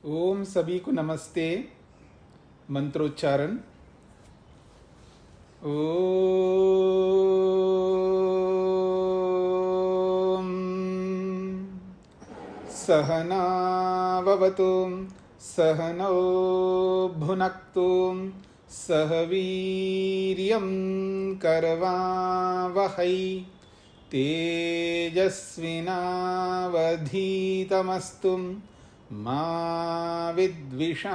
ओम सभी को नमस्ते। मंत्रोच्चारण। ओम सहनाववतु सहनौ भुनक्तु सह वीर्यं करवावहै तेजस्विनावधीतमस्तु मा विद्विषावहै।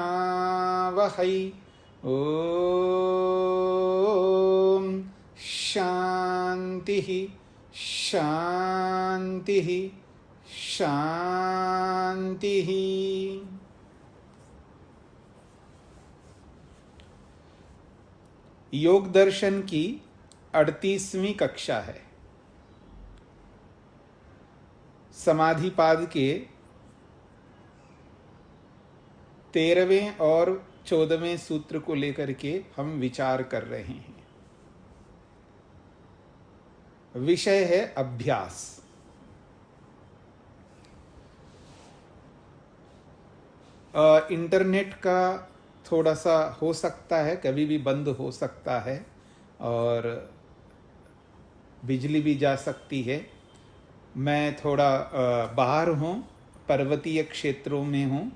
ओम शांति शांति शांति। योग दर्शन की 38वीं कक्षा है। समाधिपाद के 13वें और 14वें सूत्र को लेकर के हम विचार कर रहे हैं। विषय है अभ्यास। इंटरनेट का थोड़ा सा हो सकता है, कभी भी बंद हो सकता है और बिजली भी जा सकती है। मैं थोड़ा बाहर हूँ, पर्वतीय क्षेत्रों में हूँ,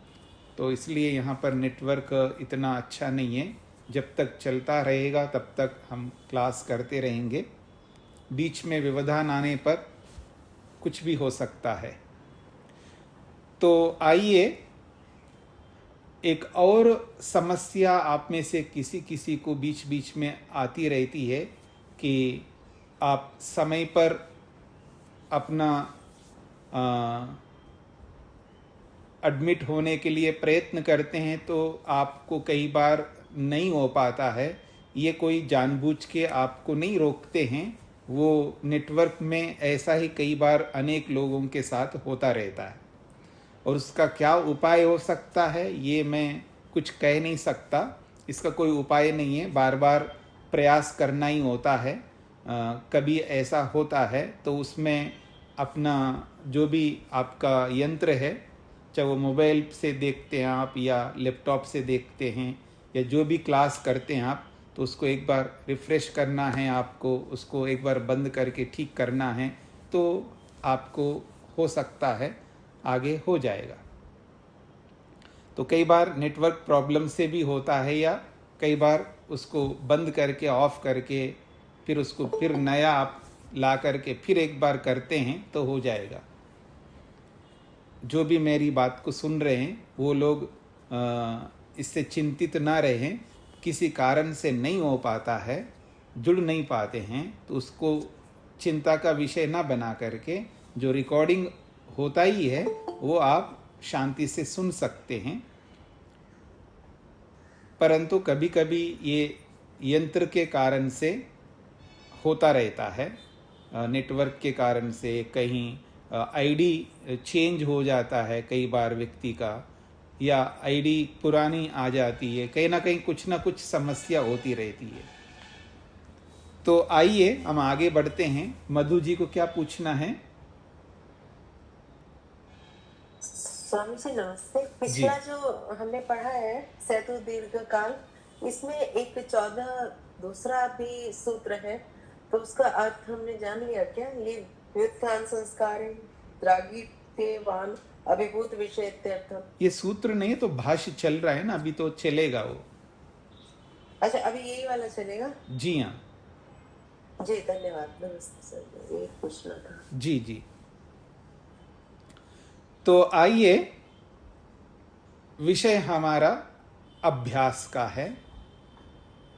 तो इसलिए यहाँ पर नेटवर्क इतना अच्छा नहीं है। जब तक चलता रहेगा तब तक हम क्लास करते रहेंगे। बीच में व्यवधान आने पर कुछ भी हो सकता है। तो आइए, एक और समस्या आप में से किसी किसी को बीच बीच में आती रहती है कि आप समय पर अपना एडमिट होने के लिए प्रयत्न करते हैं तो आपको कई बार नहीं हो पाता है। ये कोई जानबूझ के आपको नहीं रोकते हैं, वो नेटवर्क में ऐसा ही कई बार अनेक लोगों के साथ होता रहता है। और उसका क्या उपाय हो सकता है ये मैं कुछ कह नहीं सकता। इसका कोई उपाय नहीं है, बार बार प्रयास करना ही होता है। कभी ऐसा होता है तो उसमें अपना जो भी आपका यंत्र है, चाहे वो मोबाइल से देखते हैं आप या लैपटॉप से देखते हैं या जो भी क्लास करते हैं आप, तो उसको एक बार रिफ़्रेश करना है, आपको उसको एक बार बंद करके ठीक करना है, तो आपको हो सकता है आगे हो जाएगा। तो कई बार नेटवर्क प्रॉब्लम से भी होता है, या कई बार उसको बंद करके ऑफ करके फिर उसको फिर नया आप ला करके फिर एक बार करते हैं तो हो जाएगा। जो भी मेरी बात को सुन रहे हैं वो लोग इससे चिंतित ना रहें। किसी कारण से नहीं हो पाता है, जुड़ नहीं पाते हैं, तो उसको चिंता का विषय ना बना करके जो रिकॉर्डिंग होता ही है वो आप शांति से सुन सकते हैं। परंतु कभी कभी ये यंत्र के कारण से होता रहता है, नेटवर्क के कारण से कहीं आईडी चेंज हो जाता है कई बार व्यक्ति का, या आईडी पुरानी आ जाती है, कहीं ना कहीं कुछ ना कुछ समस्या होती रहती है। तो आइए हम आगे बढ़ते हैं। मधु जी को क्या पूछना है? स्वामी जी नमस्ते। पिछला जो हमने पढ़ा है सेतु दीर्घ काल, इसमें एक 14 दूसरा भी सूत्र है, तो उसका अर्थ हमने जान लिया क्या? ये व्युत्थान संस्कार द्रागित्यवान अभिभूत विषय। ये सूत्र नहीं है तो भाष्य चल रहा है ना, अभी तो चलेगा वो। अच्छा, अभी यही वाला चलेगा? जी हाँ जी, धन्यवाद। नमस्ते सर, ये पूछना था। जी जी। तो आइए, विषय हमारा अभ्यास का है।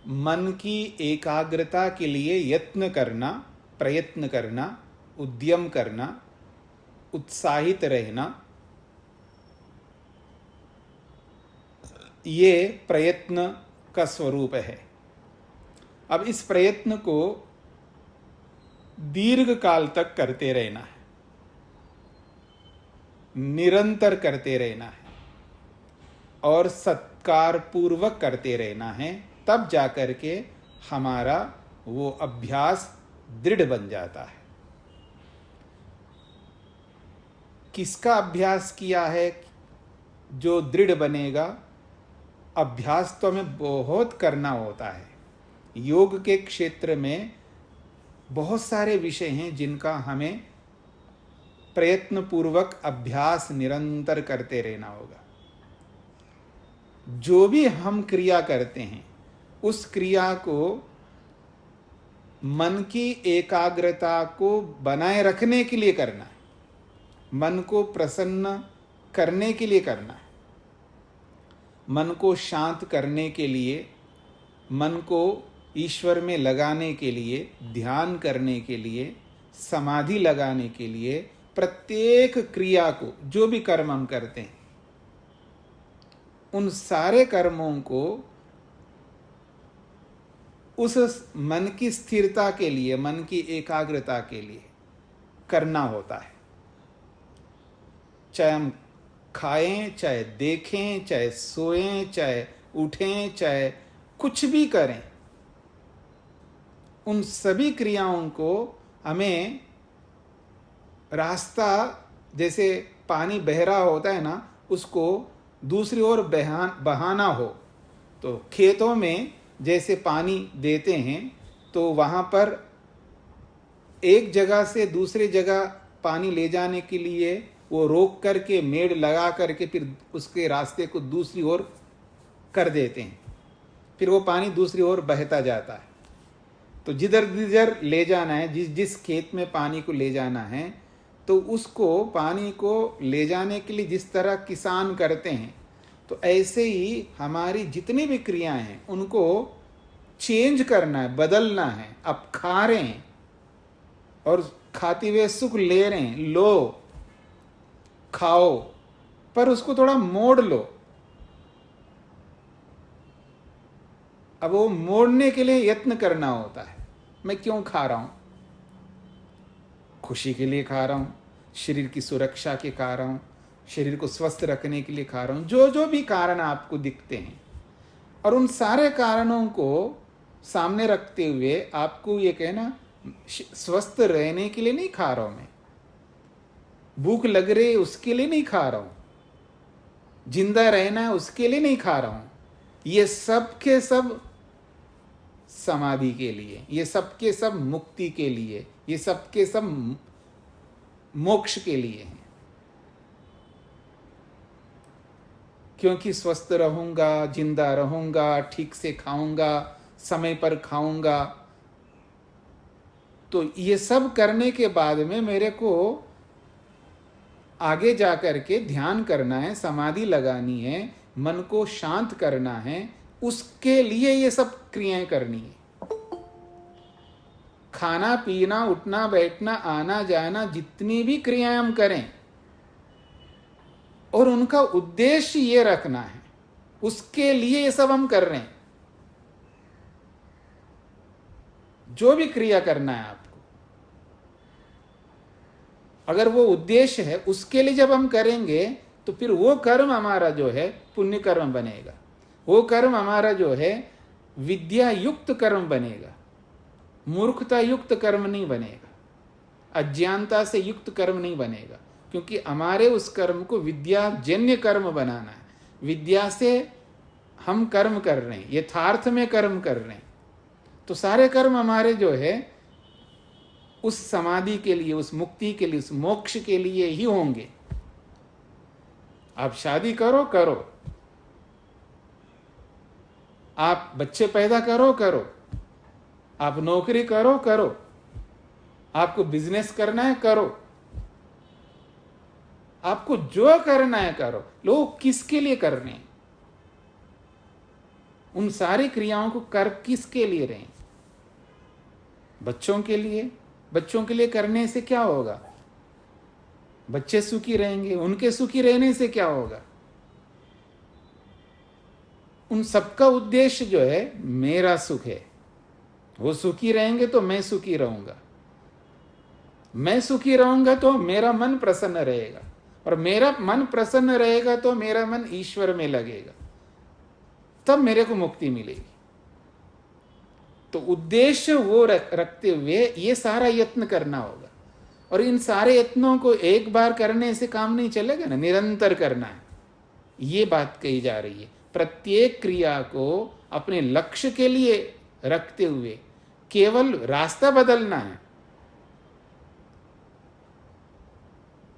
मन की एकाग्रता के लिए यत्न करना, प्रयत्न करना, उद्यम करना, उत्साहित रहना, ये प्रयत्न का स्वरूप है। अब इस प्रयत्न को दीर्घ काल तक करते रहना है, निरंतर करते रहना है और सत्कार पूर्वक करते रहना है। तब जाकर के हमारा वो अभ्यास दृढ़ बन जाता है। किसका अभ्यास किया है? जो दृढ़ बनेगा, अभ्यास तो हमें बहुत करना होता है। योग के क्षेत्र में बहुत सारे विषय हैं जिनका हमें प्रयत्न पूर्वक अभ्यास निरंतर करते रहना होगा। जो भी हम क्रिया करते हैं उस क्रिया को मन की एकाग्रता को बनाए रखने के लिए करना है, मन को प्रसन्न करने के लिए करना है, मन को शांत करने के लिए, मन को ईश्वर में लगाने के लिए, ध्यान करने के लिए, समाधि लगाने के लिए, प्रत्येक क्रिया को, जो भी कर्म हम करते हैं उन सारे कर्मों को उस मन की स्थिरता के लिए, मन की एकाग्रता के लिए करना होता है। चाहे हम खाएं, चाहे देखें, चाहे सोएं, चाहे उठें, चाहे कुछ भी करें, उन सभी क्रियाओं को हमें रास्ता, जैसे पानी बह रहा होता है ना, उसको दूसरी ओर बहाना हो। तो खेतों में जैसे पानी देते हैं तो वहाँ पर एक जगह से दूसरी जगह पानी ले जाने के लिए वो रोक करके, मेड़ लगा करके फिर उसके रास्ते को दूसरी ओर कर देते हैं, फिर वो पानी दूसरी ओर बहता जाता है। तो जिधर जिधर ले जाना है, जिस जिस खेत में पानी को ले जाना है, तो उसको पानी को ले जाने के लिए जिस तरह किसान करते हैं, तो ऐसे ही हमारी जितनी भी क्रियाएं हैं उनको चेंज करना है, बदलना है। अब खा रहे हैं और खाते हुए सुख ले रहे हैं, लो खाओ, पर उसको थोड़ा मोड़ लो। अब वो मोड़ने के लिए यत्न करना होता है। मैं क्यों खा रहा हूं? खुशी के लिए खा रहा हूं, शरीर की सुरक्षा के खा रहा हूं, शरीर को स्वस्थ रखने के लिए खा रहा हूं। जो जो भी कारण आपको दिखते हैं, और उन सारे कारणों को सामने रखते हुए आपको ये कहना, स्वस्थ रहने के लिए नहीं खा रहा हूं मैं, भूख लग रही है उसके लिए नहीं खा रहा हूं, जिंदा रहना है उसके लिए नहीं खा रहा हूं, ये सब के सब समाधि के लिए, ये सब के सब मुक्ति के लिए, ये सब के सब मोक्ष के लिए हैं। क्योंकि स्वस्थ रहूंगा, जिंदा रहूंगा, ठीक से खाऊंगा, समय पर खाऊंगा, तो ये सब करने के बाद में मेरे को आगे जा करके ध्यान करना है, समाधि लगानी है, मन को शांत करना है, उसके लिए ये सब क्रियाएं करनी है। खाना पीना, उठना बैठना, आना जाना, जितनी भी क्रियाएं हम करें, और उनका उद्देश्य ये रखना है, उसके लिए ये सब हम कर रहे हैं। जो भी क्रिया करना है आपको, अगर वो उद्देश्य है, उसके लिए जब हम करेंगे तो फिर वो कर्म हमारा जो है पुण्य कर्म बनेगा, वो कर्म हमारा जो है विद्या युक्त कर्म बनेगा, मूर्खता युक्त कर्म नहीं बनेगा, अज्ञानता से युक्त कर्म नहीं बनेगा। क्योंकि हमारे उस कर्म को विद्याजन्य कर्म बनाना है। विद्या से हम कर्म कर रहे हैं, यथार्थ में कर्म कर रहे हैं, तो सारे कर्म हमारे जो है उस समाधि के लिए, उस मुक्ति के लिए, उस मोक्ष के लिए ही होंगे। आप शादी करो, आप बच्चे पैदा करो, आप नौकरी करो, आपको बिजनेस करना है करो, आपको जो करना है करो। लोग किसके लिए कर रहे हैं? उन सारी क्रियाओं को कर किसके लिए रहे हैं? बच्चों के लिए। बच्चों के लिए करने से क्या होगा? बच्चे सुखी रहेंगे, उनके सुखी रहने से क्या होगा? उन सबका उद्देश्य जो है मेरा सुख है। वो सुखी रहेंगे तो मैं सुखी रहूंगा, मैं सुखी रहूंगा तो मेरा मन प्रसन्न रहेगा, और मेरा मन प्रसन्न रहेगा तो मेरा मन ईश्वर में लगेगा, तब मेरे को मुक्ति मिलेगी। तो उद्देश्य वो रखते हुए ये सारा यत्न करना होगा। और इन सारे यत्नों को एक बार करने से काम नहीं चलेगा ना, निरंतर करना है। ये बात कही जा रही है। प्रत्येक क्रिया को अपने लक्ष्य के लिए रखते हुए केवल रास्ता बदलना है।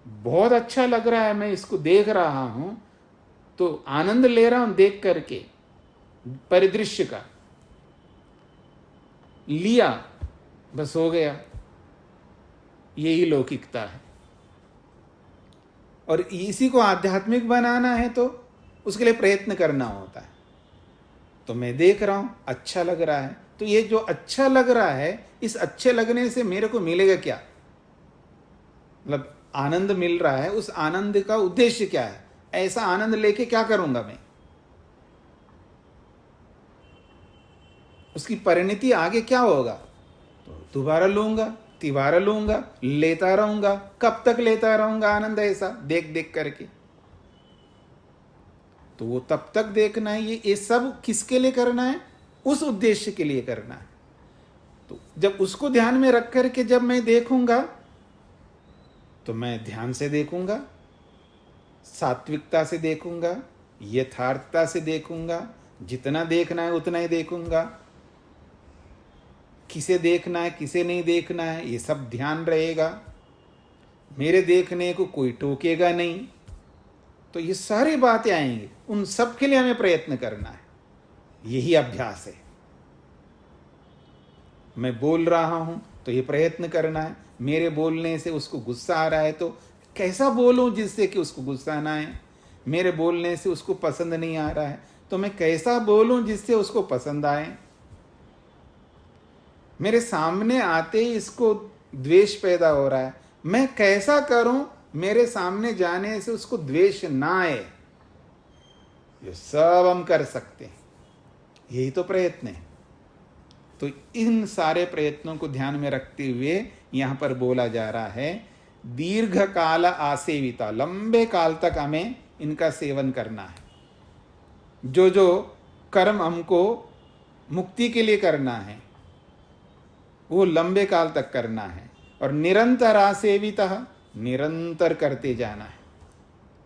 बहुत अच्छा लग रहा है, मैं इसको देख रहा हूं तो आनंद ले रहा हूं देख करके, परिदृश्य का लिया, बस हो गया। यही लौकिकता है। और इसी को आध्यात्मिक बनाना है तो उसके लिए प्रयत्न करना होता है। तो मैं देख रहा हूं, अच्छा लग रहा है, तो ये जो अच्छा लग रहा है, इस अच्छे लगने से मेरे को मिलेगा क्या? मतलब आनंद मिल रहा है, उस आनंद का उद्देश्य क्या है? ऐसा आनंद लेके क्या करूंगा मैं? उसकी परिणति आगे क्या होगा? तो दोबारा लूंगा, तिबारा लूंगा, लेता रहूंगा। कब तक लेता रहूंगा आनंद ऐसा देख देख करके? तो वो तब तक देखना है। ये सब किसके लिए करना है? उस उद्देश्य के लिए करना है। तो जब उसको ध्यान में रख करके जब मैं देखूंगा, तो मैं ध्यान से देखूंगा, सात्विकता से देखूंगा, यथार्थता से देखूंगा। जितना देखना है उतना ही देखूंगा। किसे देखना है, किसे नहीं देखना है, ये सब ध्यान रहेगा। मेरे देखने को कोई टोकेगा नहीं। तो ये सारी बातें आएंगी, उन सब के लिए हमें प्रयत्न करना है। यही अभ्यास है। मैं बोल रहा हूं तो ये प्रयत्न करना है। मेरे बोलने से उसको गुस्सा आ रहा है तो कैसा बोलूं जिससे कि उसको गुस्सा ना आए। मेरे बोलने से उसको पसंद नहीं आ रहा है तो मैं कैसा बोलूं जिससे उसको पसंद आए। मेरे सामने आते ही इसको द्वेष पैदा हो रहा है, मैं कैसा करूं मेरे सामने जाने से उसको द्वेष ना आए। ये सब हम कर सकते हैं। यही तो प्रयत्न है। तो इन सारे प्रयत्नों को ध्यान में रखते हुए यहां पर बोला जा रहा है, दीर्घ काल आसेविता, लंबे काल तक हमें इनका सेवन करना है। जो जो कर्म हमको मुक्ति के लिए करना है वो लंबे काल तक करना है। और निरंतर आसेविता, निरंतर करते जाना है,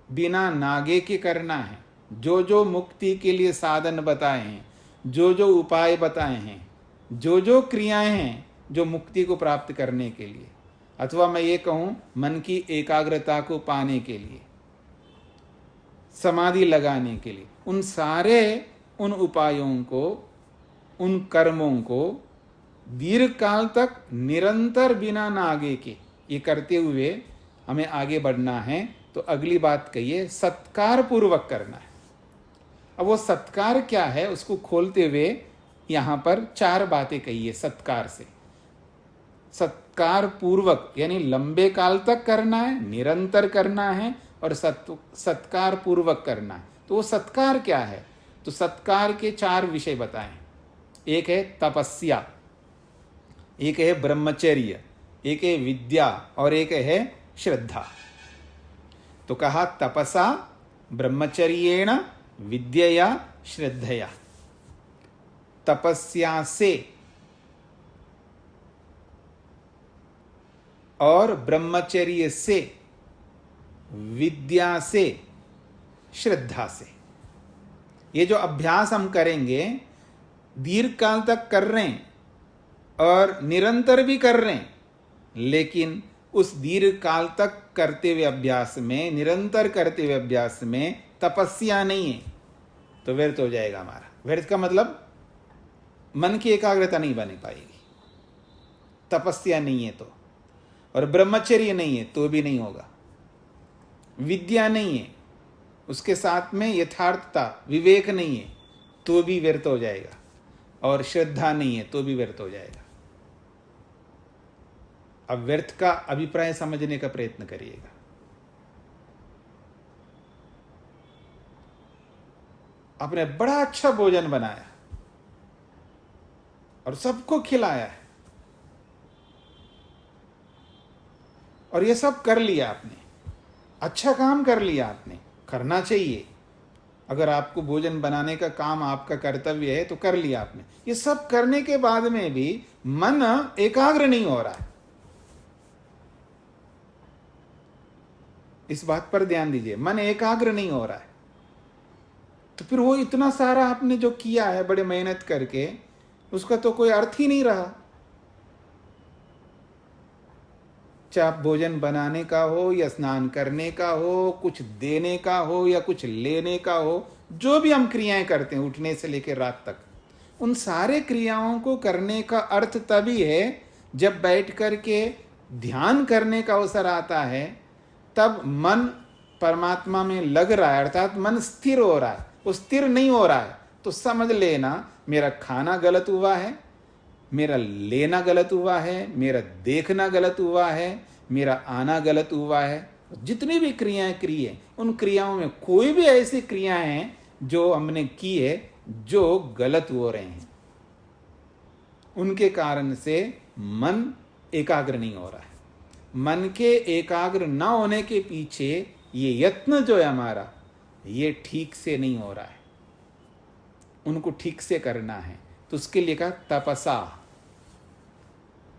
बिना नागे के करना है। जो जो मुक्ति के लिए साधन बताए हैं, जो जो उपाय बताए हैं, जो जो क्रियाएं हैं जो मुक्ति को प्राप्त करने के लिए, अथवा मैं ये कहूं मन की एकाग्रता को पाने के लिए, समाधि लगाने के लिए, उन सारे उन उपायों को, उन कर्मों को दीर्घ काल तक निरंतर बिना नागे के ये करते हुए हमें आगे बढ़ना है। तो अगली बात कहिए, सत्कार पूर्वक करना है। अब वो सत्कार क्या है उसको खोलते हुए यहां पर 4 बातें कही है सत्कार से। सत्कार पूर्वक यानी लंबे काल तक करना है, निरंतर करना है और सत्कार पूर्वक करना है। तो वो सत्कार क्या है? तो सत्कार के 4 विषय बताएं। एक है तपस्या, एक है ब्रह्मचर्य, एक है विद्या और एक है श्रद्धा। तो कहा तपसा, ब्रह्मचर्येण, विद्यया, श्रद्धया। तपस्या से और ब्रह्मचर्य से, विद्या से, श्रद्धा से, ये जो अभ्यास हम करेंगे दीर्घ काल तक कर रहे हैं और निरंतर भी कर रहे हैं, लेकिन उस दीर्घ काल तक करते हुए अभ्यास में, निरंतर करते हुए अभ्यास में तपस्या नहीं है तो व्यर्थ हो जाएगा हमारा। व्यर्थ का मतलब मन की एकाग्रता नहीं बन पाएगी, तपस्या नहीं है तो। और ब्रह्मचर्य नहीं है तो भी नहीं होगा। विद्या नहीं है, उसके साथ में यथार्थता, विवेक नहीं है तो भी व्यर्थ हो जाएगा। और श्रद्धा नहीं है तो भी व्यर्थ हो जाएगा। अब व्यर्थ का अभिप्राय समझने का प्रयत्न करिएगा। आपने बड़ा अच्छा भोजन बनाया और सबको खिलाया है और ये सब कर लिया आपने, अच्छा काम कर लिया आपने, करना चाहिए। अगर आपको भोजन बनाने का काम आपका कर्तव्य है तो कर लिया आपने। ये सब करने के बाद में भी मन एकाग्र नहीं हो रहा है। इस बात पर ध्यान दीजिए, मन एकाग्र नहीं हो रहा है। तो फिर वो इतना सारा आपने जो किया है बड़े मेहनत करके, उसका तो कोई अर्थ ही नहीं रहा। चाहे भोजन बनाने का हो या स्नान करने का हो, कुछ देने का हो या कुछ लेने का हो, जो भी हम क्रियाएं करते हैं उठने से लेकर रात तक, उन सारे क्रियाओं को करने का अर्थ तभी है जब बैठ करके ध्यान करने का अवसर आता है, तब मन परमात्मा में लग रहा है, अर्थात मन स्थिर हो रहा है। वो स्थिर नहीं हो रहा है तो समझ लेना मेरा खाना गलत हुआ है, मेरा लेना गलत हुआ है, मेरा देखना गलत हुआ है, मेरा आना गलत हुआ है। जितनी भी क्रियाएं की है, उन क्रियाओं में कोई भी ऐसी क्रियाएं हैं जो हमने की है जो गलत हो रहे हैं, उनके कारण से मन एकाग्र नहीं हो रहा है। मन के एकाग्र न होने के पीछे ये यत्न जो है हमारा, ये ठीक से नहीं हो रहा है, उनको ठीक से करना है। तो उसके लिए कहा तपसा,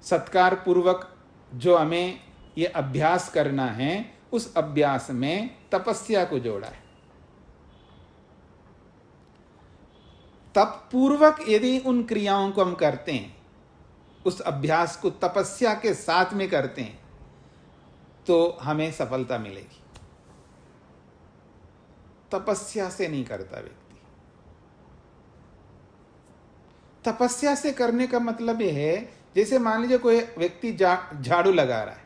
सत्कार पूर्वक जो हमें ये अभ्यास करना है, उस अभ्यास में तपस्या को जोड़ा है। तप पूर्वक यदि उन क्रियाओं को हम करते हैं, उस अभ्यास को तपस्या के साथ में करते हैं, तो हमें सफलता मिलेगी। तपस्या से नहीं करता व्यक्ति। तपस्या से करने का मतलब यह है, जैसे मान लीजिए कोई व्यक्ति झाड़ू लगा रहा है,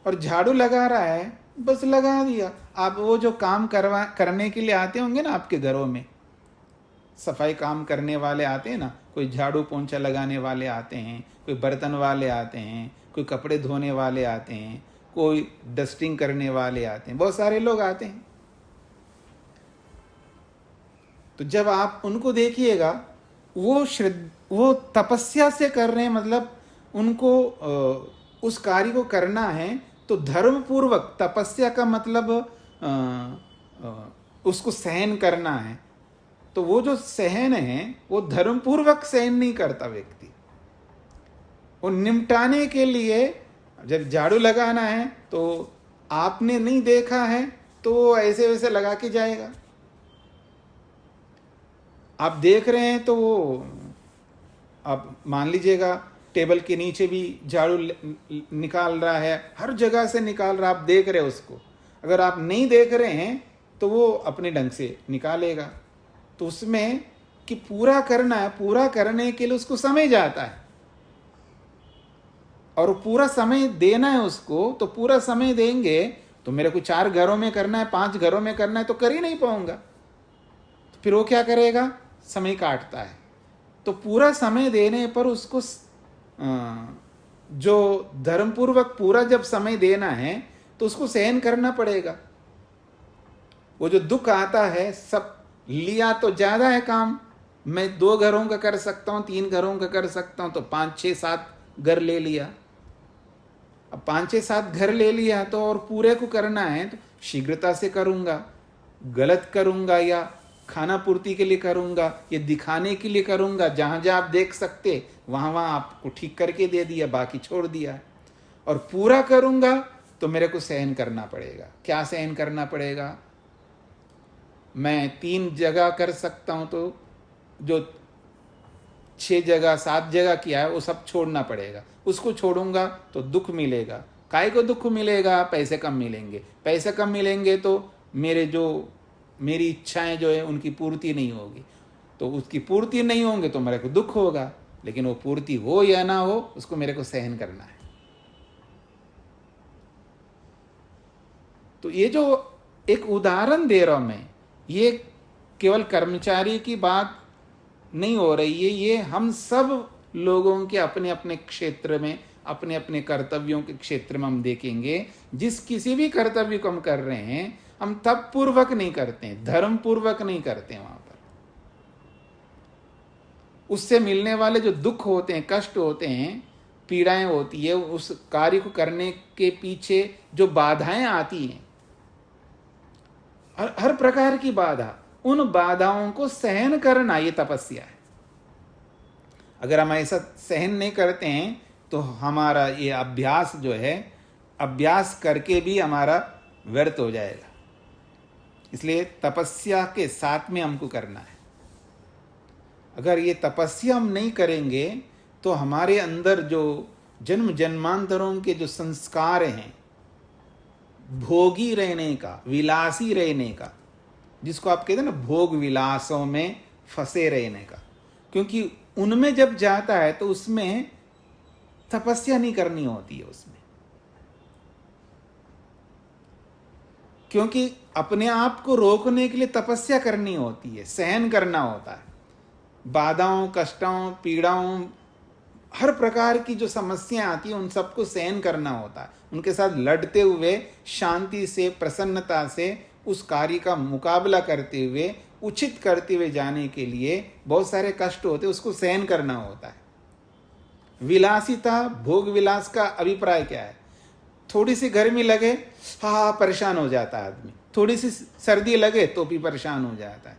और झाड़ू लगा रहा है, बस लगा दिया। आप वो जो काम करने के लिए आते होंगे ना आपके घरों में, सफाई काम करने वाले आते हैं ना, कोई झाड़ू पोंछा लगाने वाले आते हैं, कोई बर्तन वाले आते हैं, कोई कपड़े धोने वाले आते हैं, कोई डस्टिंग करने वाले आते हैं, बहुत सारे लोग आते हैं। तो जब आप उनको देखिएगा, वो तपस्या से कर रहे हैं, मतलब उनको उस कार्य को करना है तो धर्म पूर्वक। तपस्या का मतलब उसको सहन करना है, तो वो जो सहन है वो धर्म पूर्वक सहन नहीं करता व्यक्ति। वो निपटाने के लिए, जब झाड़ू लगाना है तो आपने नहीं देखा है तो वो ऐसे वैसे लगा के जाएगा। आप देख रहे हैं तो वो, आप मान लीजिएगा टेबल के नीचे भी झाड़ू निकाल रहा है, हर जगह से निकाल रहा, आप देख रहे हैं उसको। अगर आप नहीं देख रहे हैं तो वो अपने ढंग से निकालेगा। तो उसमें कि पूरा करना है, पूरा करने के लिए उसको समय जाता है, और पूरा समय देना है उसको। तो पूरा समय देंगे तो मेरे को 4 घरों में करना है, 5 घरों में करना है, तो कर ही नहीं पाऊंगा। तो फिर वो क्या करेगा, समय काटता है। तो पूरा समय देने पर उसको जो धर्मपूर्वक पूरा जब समय देना है तो उसको सहन करना पड़ेगा। वो जो दुख आता है, सब लिया तो ज्यादा है काम, मैं 2 घरों का कर सकता हूं, 3 घरों का कर सकता हूं, तो 5, 6, 7 घर ले लिया। अब 5, 6, 7 घर ले लिया तो और पूरे को करना है तो शीघ्रता से करूंगा, गलत करूंगा या खाना पूर्ति के लिए करूंगा, ये दिखाने के लिए करूंगा, जहां जहां आप देख सकते वहां वहां आपको ठीक करके दे दिया, बाकी छोड़ दिया। और पूरा करूंगा तो मेरे को सहन करना पड़ेगा। क्या सहन करना पड़ेगा, मैं 3 जगह कर सकता हूं तो जो 6 जगह 7 जगह किया है वो सब छोड़ना पड़ेगा। उसको छोड़ूंगा तो दुख मिलेगा। काय को दुख मिलेगा, पैसे कम मिलेंगे। पैसे कम मिलेंगे तो मेरी इच्छाएं जो है उनकी पूर्ति नहीं होगी। तो उसकी पूर्ति नहीं होंगे तो मेरे को दुख होगा, लेकिन वो पूर्ति हो या ना हो उसको मेरे को सहन करना है। तो ये जो एक उदाहरण दे रहा हूं मैं, ये केवल कर्मचारी की बात नहीं हो रही है, ये हम सब लोगों के अपने अपने क्षेत्र में, अपने अपने कर्तव्यों के क्षेत्र में हम देखेंगे। जिस किसी भी कर्तव्य को हम कर रहे हैं, हम तप पूर्वक नहीं करते हैं, धर्म पूर्वक नहीं करते हैं। वहां पर उससे मिलने वाले जो दुख होते हैं, कष्ट होते हैं, पीड़ाएं होती है, उस कार्य को करने के पीछे जो बाधाएं आती हैं, हर प्रकार की बाधा, उन बाधाओं को सहन करना, ये तपस्या है। अगर हम ऐसा सहन नहीं करते हैं तो हमारा ये अभ्यास जो है, अभ्यास करके भी हमारा व्यर्थ हो जाएगा। इसलिए तपस्या के साथ में हमको करना है। अगर ये तपस्या हम नहीं करेंगे तो हमारे अंदर जो जन्म जन्मांतरों के जो संस्कार हैं, भोगी रहने का, विलासी रहने का, जिसको आप कहते हैं ना भोग विलासों में फंसे रहने का, क्योंकि उनमें जब जाता है तो उसमें तपस्या नहीं करनी होती है उसमें, क्योंकि अपने आप को रोकने के लिए तपस्या करनी होती है, सहन करना होता है। बाधाओं, कष्टों, पीड़ाओं, हर प्रकार की जो समस्याएं आती हैं उन सबको सहन करना होता है। उनके साथ लड़ते हुए शांति से, प्रसन्नता से उस कार्य का मुकाबला करते हुए, उचित करते हुए जाने के लिए बहुत सारे कष्ट होते हैं, उसको सहन करना होता है। विलासिता, भोग विलास का अभिप्राय क्या है? थोड़ी सी गर्मी लगे, हाँ परेशान हो जाता है आदमी, थोड़ी सी सर्दी लगे तो भी परेशान हो जाता है,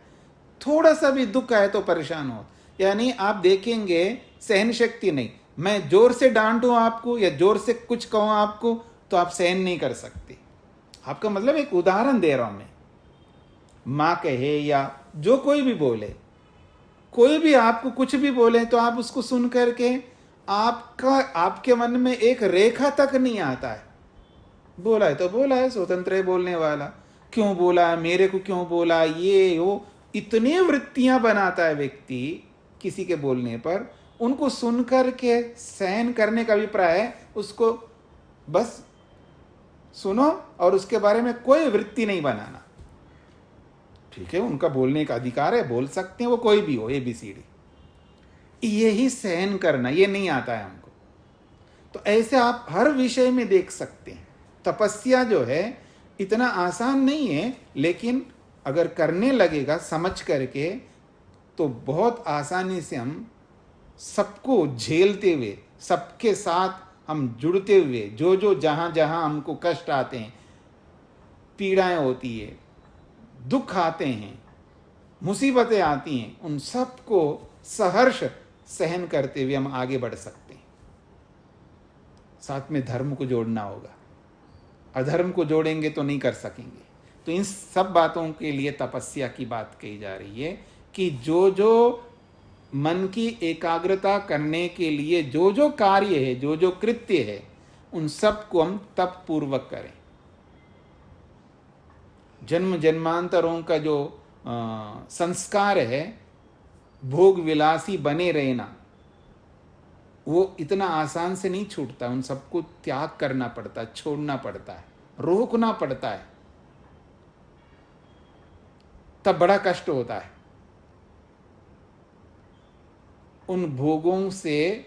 थोड़ा सा भी दुख आए तो परेशान हो। यानी आप देखेंगे सहन शक्ति नहीं, मैं जोर से डांटूं आपको या जोर से कुछ कहूं आपको तो आप सहन नहीं कर सकते। आपका मतलब एक उदाहरण दे रहा हूं मैं, माँ कहे या जो कोई भी बोले, कोई भी आपको कुछ भी बोले तो आप उसको सुन करके आपके मन में एक रेखा तक नहीं आता है। बोला है तो बोला है, स्वतंत्र है बोलने वाला, क्यों बोला, मेरे को क्यों बोला, ये वो इतनी वृत्तियां बनाता है व्यक्ति किसी के बोलने पर। उनको सुनकर के सहन करने का अभिप्राय है उसको बस सुनो और उसके बारे में कोई वृत्ति नहीं बनाना। ठीक है, उनका बोलने का अधिकार है, बोल सकते हैं, वो कोई भी हो, ABCD, यही सहन करना, ये नहीं आता है हमको। तो ऐसे आप हर विषय में देख सकते हैं। तपस्या जो है इतना आसान नहीं है, लेकिन अगर करने लगेगा समझ करके तो बहुत आसानी से हम सबको झेलते हुए, सबके साथ हम जुड़ते हुए, जो जो जहाँ जहाँ हमको कष्ट आते हैं, पीड़ाएं होती है, दुख आते हैं, मुसीबतें आती हैं, उन सबको सहर्ष सहन करते हुए हम आगे बढ़ सकते हैं। साथ में धर्म को जोड़ना होगा, अधर्म को जोड़ेंगे तो नहीं कर सकेंगे। तो इन सब बातों के लिए तपस्या की बात कही जा रही है कि जो जो मन की एकाग्रता करने के लिए जो जो कार्य है, जो जो कृत्य है, उन सब को हम तप पूर्वक करें। जन्म जन्मांतरों का जो संस्कार है, भोग विलासी बने रहना, वो इतना आसान से नहीं छूटता। उन सबको त्याग करना पड़ता है, छोड़ना पड़ता है, रोकना पड़ता है, तब बड़ा कष्ट होता है। उन भोगों से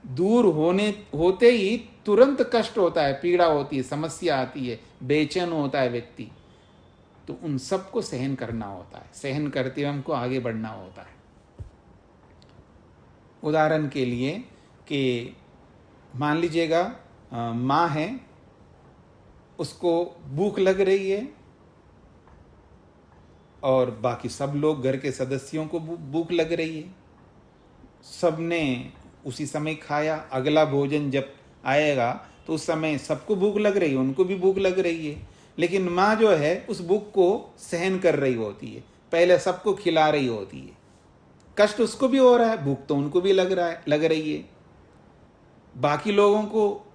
दूर होते ही तुरंत कष्ट होता है, पीड़ा होती है, समस्या आती है, बेचैन होता है व्यक्ति। तो उन सबको सहन करना होता है, सहन करते हुए हमको आगे बढ़ना होता है। उदाहरण के लिए कि मान लीजिएगा माँ है, उसको भूख लग रही है और बाकी सब लोग घर के सदस्यों को भूख लग रही है, सबने उसी समय खाया, अगला भोजन जब आएगा तो उस समय सबको भूख लग रही है, उनको भी भूख लग रही है, लेकिन माँ जो है उस भूख को सहन कर रही होती है, पहले सबको खिला रही होती है। कष्ट उसको भी हो रहा है, भूख तो उनको भी लग रही है, बाकी लोगों को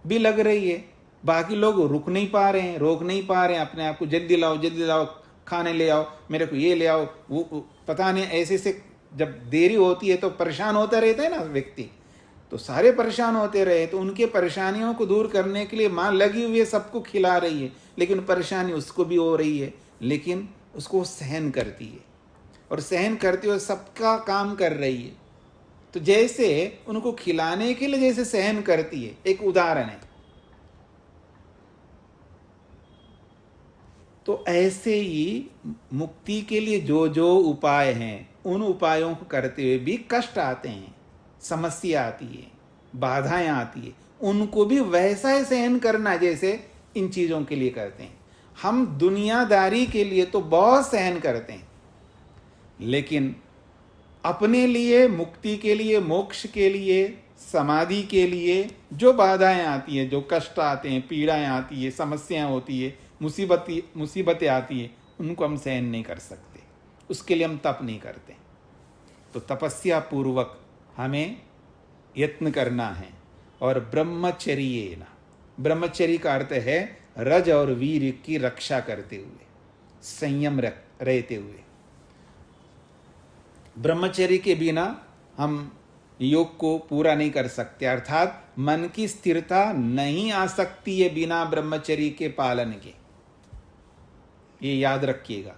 भी लग रही है, बाकी लोग रुक नहीं पा रहे हैं, रोक नहीं पा रहे हैं अपने आप को, जल्दी लाओ, खाने ले आओ, मेरे को ये ले आओ, वो पता नहीं, ऐसे से जब देरी होती है तो परेशान होता रहता है ना व्यक्ति। तो सारे परेशान होते रहे, तो उनके परेशानियों को दूर करने के लिए माँ लगी हुई है, सबको खिला रही है, लेकिन परेशानी उसको भी हो रही है, लेकिन उसको सहन करती है और सहन करते हुए सबका काम कर रही है। तो जैसे उनको खिलाने के लिए जैसे सहन करती है, एक उदाहरण है। तो ऐसे ही मुक्ति के लिए जो जो उपाय हैं, उन उपायों को करते हुए भी कष्ट आते हैं, समस्या आती है, बाधाएं आती है, उनको भी वैसा ही सहन करना जैसे इन चीज़ों के लिए करते हैं। हम दुनियादारी के लिए तो बहुत सहन करते हैं, लेकिन अपने लिए, मुक्ति के लिए, मोक्ष के लिए, समाधि के लिए जो बाधाएं आती हैं, जो कष्ट आते हैं, पीड़ाएं आती है, समस्याएं होती है, मुसीबतें आती है उनको हम सहन नहीं कर सकते, उसके लिए हम तप नहीं करते। तो तपस्या पूर्वक हमें यत्न करना है। और ब्रह्मचर्येन, ब्रह्मचर्य का अर्थ है रज और वीर की रक्षा करते हुए, संयम रहते हुए। ब्रह्मचर्य के बिना हम योग को पूरा नहीं कर सकते, अर्थात मन की स्थिरता नहीं आ सकती है बिना ब्रह्मचर्य के पालन के। ये याद रखिएगा,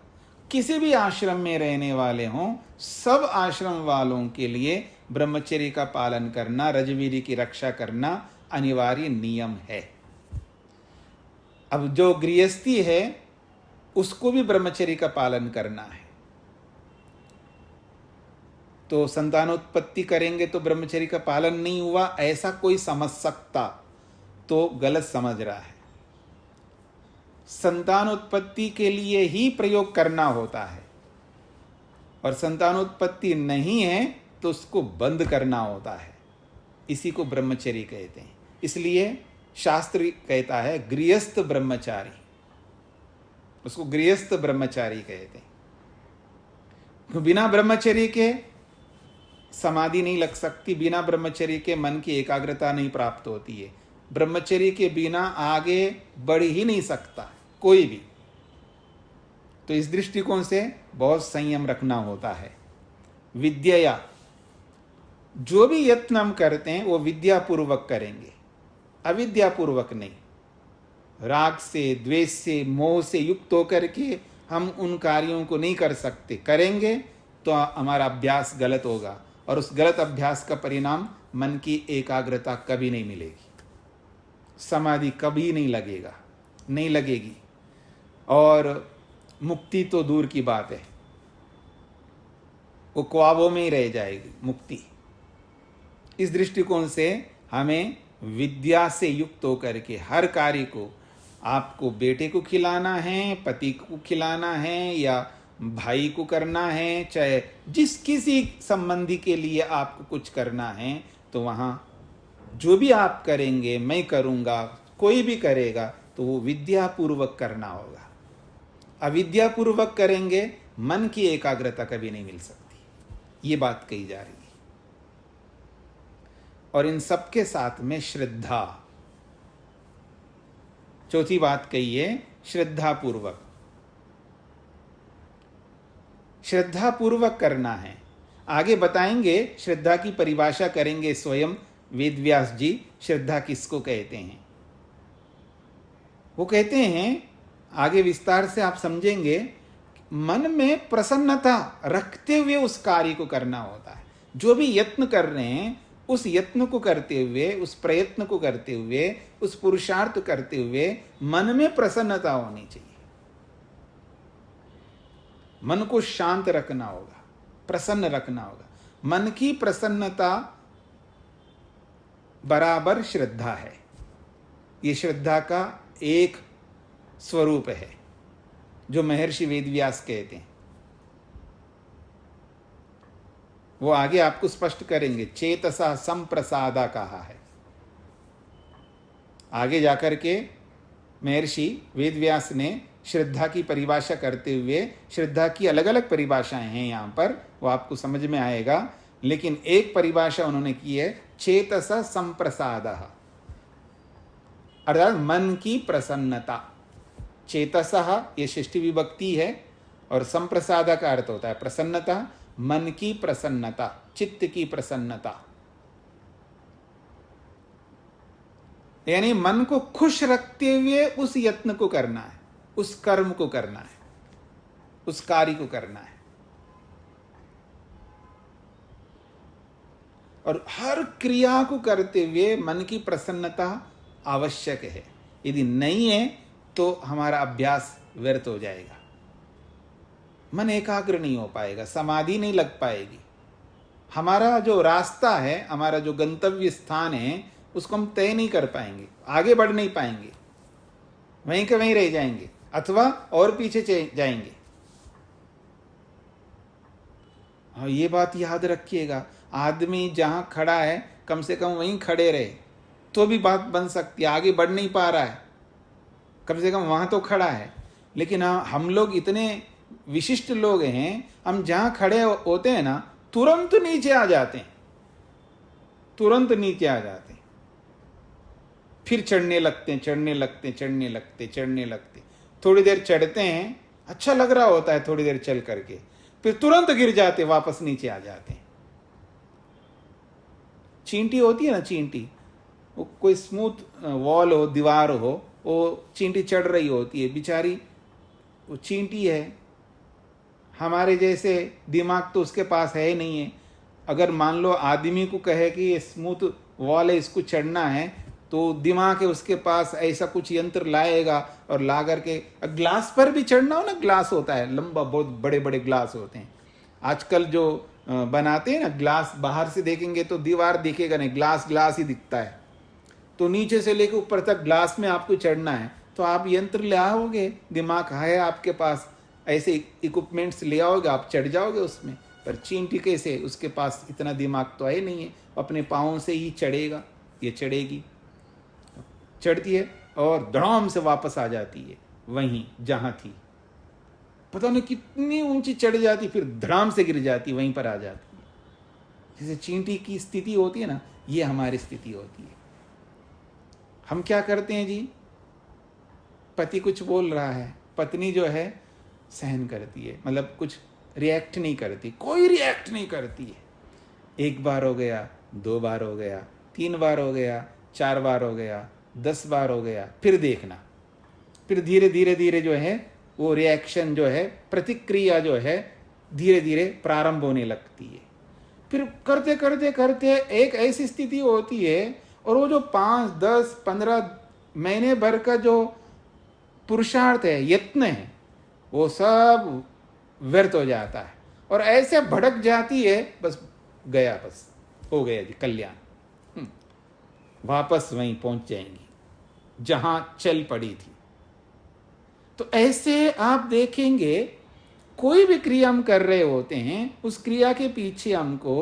किसी भी आश्रम में रहने वाले हों, सब आश्रम वालों के लिए ब्रह्मचर्य का पालन करना, रजवीर की रक्षा करना अनिवार्य नियम है। अब जो गृहस्थी है उसको भी ब्रह्मचर्य का पालन करना है। तो संतानोत्पत्ति करेंगे तो ब्रह्मचर्य का पालन नहीं हुआ, ऐसा कोई समझ सकता तो गलत समझ रहा है। संतानोत्पत्ति के लिए ही प्रयोग करना होता है, और संतानोत्पत्ति नहीं है तो उसको बंद करना होता है। इसी को ब्रह्मचर्य कहते हैं। इसलिए शास्त्र कहता है गृहस्थ ब्रह्मचारी, उसको गृहस्थ ब्रह्मचारी कहते हैं। बिना ब्रह्मचर्य के समाधि नहीं लग सकती, बिना ब्रह्मचर्य के मन की एकाग्रता नहीं प्राप्त होती है। ब्रह्मचर्य के बिना आगे बढ़ ही नहीं सकता कोई भी। तो इस दृष्टिकोण से बहुत संयम रखना होता है। विद्या, जो भी यत्न हम करते हैं वो विद्यापूर्वक करेंगे, अविद्यापूर्वक नहीं। राग से, द्वेष से, मोह से युक्त होकर के हम उन कार्यों को नहीं कर सकते। करेंगे तो हमारा अभ्यास गलत होगा, और उस गलत अभ्यास का परिणाम मन की एकाग्रता कभी नहीं मिलेगी, समाधि कभी नहीं लगेगी, और मुक्ति तो दूर की बात है, वो ख्वाबों में ही रह जाएगी मुक्ति। इस दृष्टिकोण से हमें विद्या से युक्त होकर के हर कार्य को, आपको बेटे को खिलाना है, पति को खिलाना है, या भाई को करना है, चाहे जिस किसी संबंधी के लिए आपको कुछ करना है, तो वहाँ जो भी आप करेंगे, मैं करूँगा, कोई भी करेगा, तो वो विद्यापूर्वक करना होगा। अविद्यापूर्वक करेंगे, मन की एकाग्रता कभी नहीं मिल सकती। ये बात कही जा रही है। और इन सबके साथ में श्रद्धा, चौथी बात कही है, श्रद्धापूर्वक। श्रद्धापूर्वक करना है। आगे बताएंगे, श्रद्धा की परिभाषा करेंगे स्वयं वेदव्यास जी, श्रद्धा किसको कहते हैं। वो कहते हैं, आगे विस्तार से आप समझेंगे, मन में प्रसन्नता रखते हुए उस कार्य को करना होता है। जो भी यत्न कर रहे हैं, उस यत्न को करते हुए, उस प्रयत्न को करते हुए, उस पुरुषार्थ करते हुए मन में प्रसन्नता होनी चाहिए। मन को शांत रखना होगा, प्रसन्न रखना होगा। मन की प्रसन्नता बराबर श्रद्धा है। ये श्रद्धा का एक स्वरूप है, जो महर्षि वेदव्यास कहते हैं। वो आगे आपको स्पष्ट करेंगे। चेतसा संप्रसादा कहा है। आगे जाकर के महर्षि वेदव्यास ने श्रद्धा की परिभाषा करते हुए, श्रद्धा की अलग अलग परिभाषाएं हैं यहाँ पर, वो आपको समझ में आएगा। लेकिन एक परिभाषा उन्होंने की है, चेतसा संप्रसादः, अर्थात मन की प्रसन्नता। चेतसः ये षष्ठी विभक्ति है, और संप्रसाद का अर्थ होता है प्रसन्नता, मन की प्रसन्नता, चित्त की प्रसन्नता। यानी मन को खुश रखते हुए उस यत्न को करना है, उस कर्म को करना है, उस कार्य को करना है। और हर क्रिया को करते हुए मन की प्रसन्नता आवश्यक है। यदि नहीं है तो हमारा अभ्यास व्यर्थ हो जाएगा, मन एकाग्र नहीं हो पाएगा, समाधि नहीं लग पाएगी। हमारा जो रास्ता है, हमारा जो गंतव्य स्थान है, उसको हम तय नहीं कर पाएंगे, आगे बढ़ नहीं पाएंगे, वहीं के वहीं रह जाएंगे, अथवा और पीछे जाएंगे। हाँ, ये बात याद रखिएगा। आदमी जहां खड़ा है, कम से कम वहीं खड़े रहे तो भी बात बन सकती है। आगे बढ़ नहीं पा रहा है, कम से कम वहाँ तो खड़ा है। लेकिन हम लोग इतने विशिष्ट लोग हैं, हम जहाँ खड़े होते हैं ना, तुरंत नीचे आ जाते हैं, तुरंत नीचे आ जाते हैं, फिर चढ़ने लगते हैं, चढ़ने लगते हैं, चढ़ने लगते, चढ़ने लगते। थोड़ी देर चढ़ते हैं, अच्छा लग रहा होता है थोड़ी देर चल करके, फिर तुरंत गिर जाते, वापस नीचे आ जाते हैं। चींटी होती है ना, चींटी, वो कोई स्मूथ वॉल हो, दीवार हो, वो चींटी चढ़ रही होती है बेचारी, वो चींटी है। हमारे जैसे दिमाग तो उसके पास है ही नहीं है। अगर मान लो आदमी को कहे कि ये स्मूथ वॉल है, इसको चढ़ना है, तो दिमाग है उसके पास, ऐसा कुछ यंत्र लाएगा और ला करके, ग्लास पर भी चढ़ना हो ना, ग्लास होता है लंबा, बहुत बड़े बड़े ग्लास होते हैं आजकल जो बनाते हैं ना ग्लास, बाहर से देखेंगे तो दीवार दिखेगा नहीं, ग्लास ग्लास ही दिखता है। तो नीचे से लेकर ऊपर तक ग्लास में आपको चढ़ना है, तो आप यंत्र ले आओगे, दिमाग है आपके पास, ऐसे इक्विपमेंट्स ले आओगे, आप चढ़ जाओगे उसमें। पर चींटी कैसे, उसके पास इतना दिमाग तो है नहीं है, अपने पाँव से ही चढ़ेगा, ये चढ़ेगी, चढ़ती है और धड़ाम से वापस आ जाती है वहीं जहाँ थी। पता नहीं कितनी ऊंची चढ़ जाती, फिर धड़ाम से गिर जाती, वहीं पर आ जाती है। जैसे चींटी की स्थिति होती है ना, ये हमारी स्थिति होती है। हम क्या करते हैं जी, पति कुछ बोल रहा है, पत्नी जो है सहन करती है, मतलब कुछ रिएक्ट नहीं करती, कोई रिएक्ट नहीं करती है। 1 बार हो गया, 2 बार हो गया, 3 बार हो गया, 4 बार हो गया, 10 बार हो गया, फिर देखना, फिर धीरे धीरे धीरे जो है वो रिएक्शन जो है, प्रतिक्रिया जो है धीरे धीरे प्रारंभ होने लगती है। फिर करते करते करते एक ऐसी स्थिति होती है, और वो जो 5, 10, 15 महीने भर का जो पुरुषार्थ है, यत्न है, वो सब व्यर्थ हो जाता है, और ऐसे भड़क जाती है, बस गया, बस हो गया जी कल्याण। वापस वहीं पहुंच जाएंगी जहां चल पड़ी थी। तो ऐसे आप देखेंगे, कोई भी क्रिया हम कर रहे होते हैं, उस क्रिया के पीछे हमको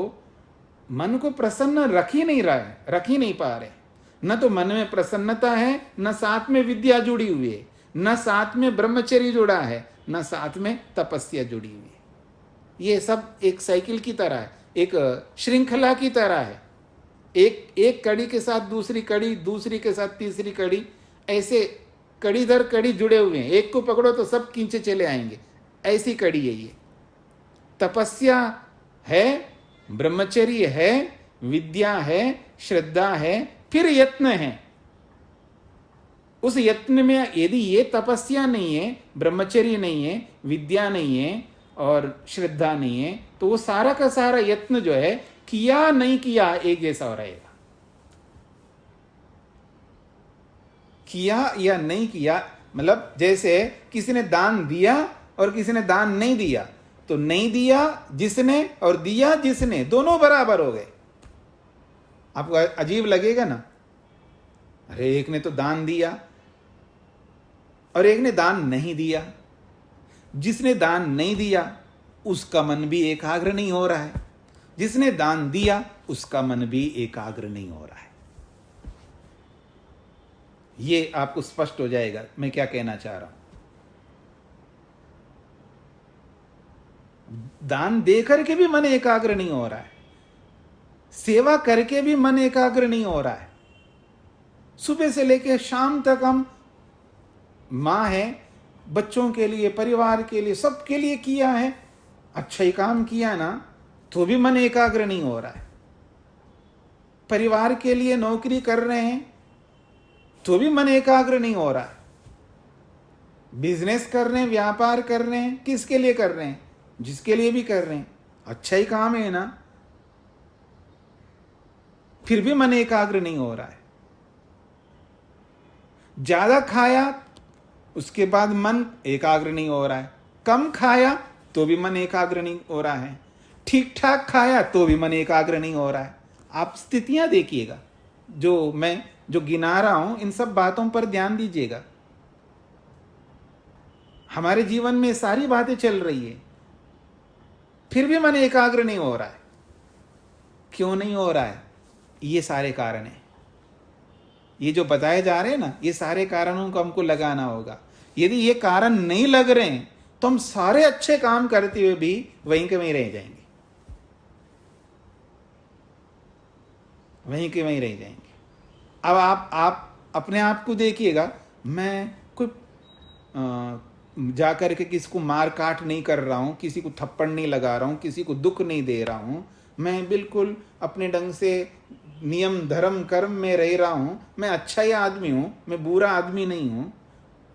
मन को प्रसन्न रख ही नहीं पा रहे। न तो मन में प्रसन्नता है, न साथ में विद्या जुड़ी हुई है, न साथ में ब्रह्मचर्य जुड़ा है, न साथ में तपस्या जुड़ी हुई है। ये सब एक साइकिल की तरह है, एक श्रृंखला की तरह है। एक कड़ी के साथ दूसरी कड़ी, दूसरी के साथ तीसरी कड़ी, ऐसे कड़ी दर कड़ी जुड़े हुए हैं। एक को पकड़ो तो सब खींचे चले आएंगे, ऐसी कड़ी है ये। तपस्या है, ब्रह्मचर्य है, विद्या है, श्रद्धा है, फिर यत्न है। उस यत्न में यदि ये तपस्या नहीं है, ब्रह्मचर्य नहीं है, विद्या नहीं है और श्रद्धा नहीं है, तो वो सारा का सारा यत्न जो है, किया नहीं किया एक जैसा हो रहेगा। किया या नहीं किया, मतलब जैसे किसी ने दान दिया और किसी ने दान नहीं दिया, तो नहीं दिया जिसने और दिया जिसने, दोनों बराबर हो गए। आपको अजीब लगेगा ना, अरे एक ने तो दान दिया और एक ने दान नहीं दिया। जिसने दान नहीं दिया उसका मन भी एकाग्र नहीं हो रहा है, जिसने दान दिया उसका मन भी एकाग्र नहीं हो रहा है। ये आपको स्पष्ट हो जाएगा मैं क्या कहना चाह रहा हूं। दान दे करके भी मन एकाग्र नहीं हो रहा है, सेवा करके भी मन एकाग्र नहीं हो रहा है। सुबह से लेकर शाम तक हम माँ है, बच्चों के लिए, परिवार के लिए, सबके लिए किया है, अच्छा ही काम किया ना, तो भी मन एकाग्र नहीं हो रहा है। परिवार के लिए नौकरी कर रहे हैं तो भी मन एकाग्र नहीं हो रहा है। बिजनेस कर रहे हैं, व्यापार कर रहे हैं, किसके लिए कर रहे हैं? जिसके लिए भी कर रहे हैं, अच्छा ही काम है ना, फिर भी मन एकाग्र नहीं हो रहा है। ज्यादा खाया उसके बाद मन एकाग्र नहीं हो रहा है, कम खाया तो भी मन एकाग्र नहीं हो रहा है, ठीक ठाक खाया तो भी मन एकाग्र नहीं हो रहा है। आप स्थितियां देखिएगा, जो गिना रहा हूं, इन सब बातों पर ध्यान दीजिएगा। हमारे जीवन में सारी बातें चल रही है, फिर भी मन एकाग्र नहीं हो रहा है। क्यों नहीं हो रहा है? ये सारे कारण हैं, ये जो बताए जा रहे हैं ना, ये सारे कारणों को हमको लगाना होगा। यदि ये कारण नहीं लग रहे हैं तो हम सारे अच्छे काम करते हुए भी वहीं के वहीं रह जाएंगे, वहीं के वहीं रह जाएंगे। अब आप अपने आप को देखिएगा, मैं कोई जा कर के किसी को मार काट नहीं कर रहा हूँ, किसी को थप्पड़ नहीं लगा रहा हूँ, किसी को दुख नहीं दे रहा हूँ, मैं बिल्कुल अपने ढंग से नियम धर्म कर्म में रह रहा हूँ, मैं अच्छा ही आदमी हूँ, मैं बुरा आदमी नहीं हूँ,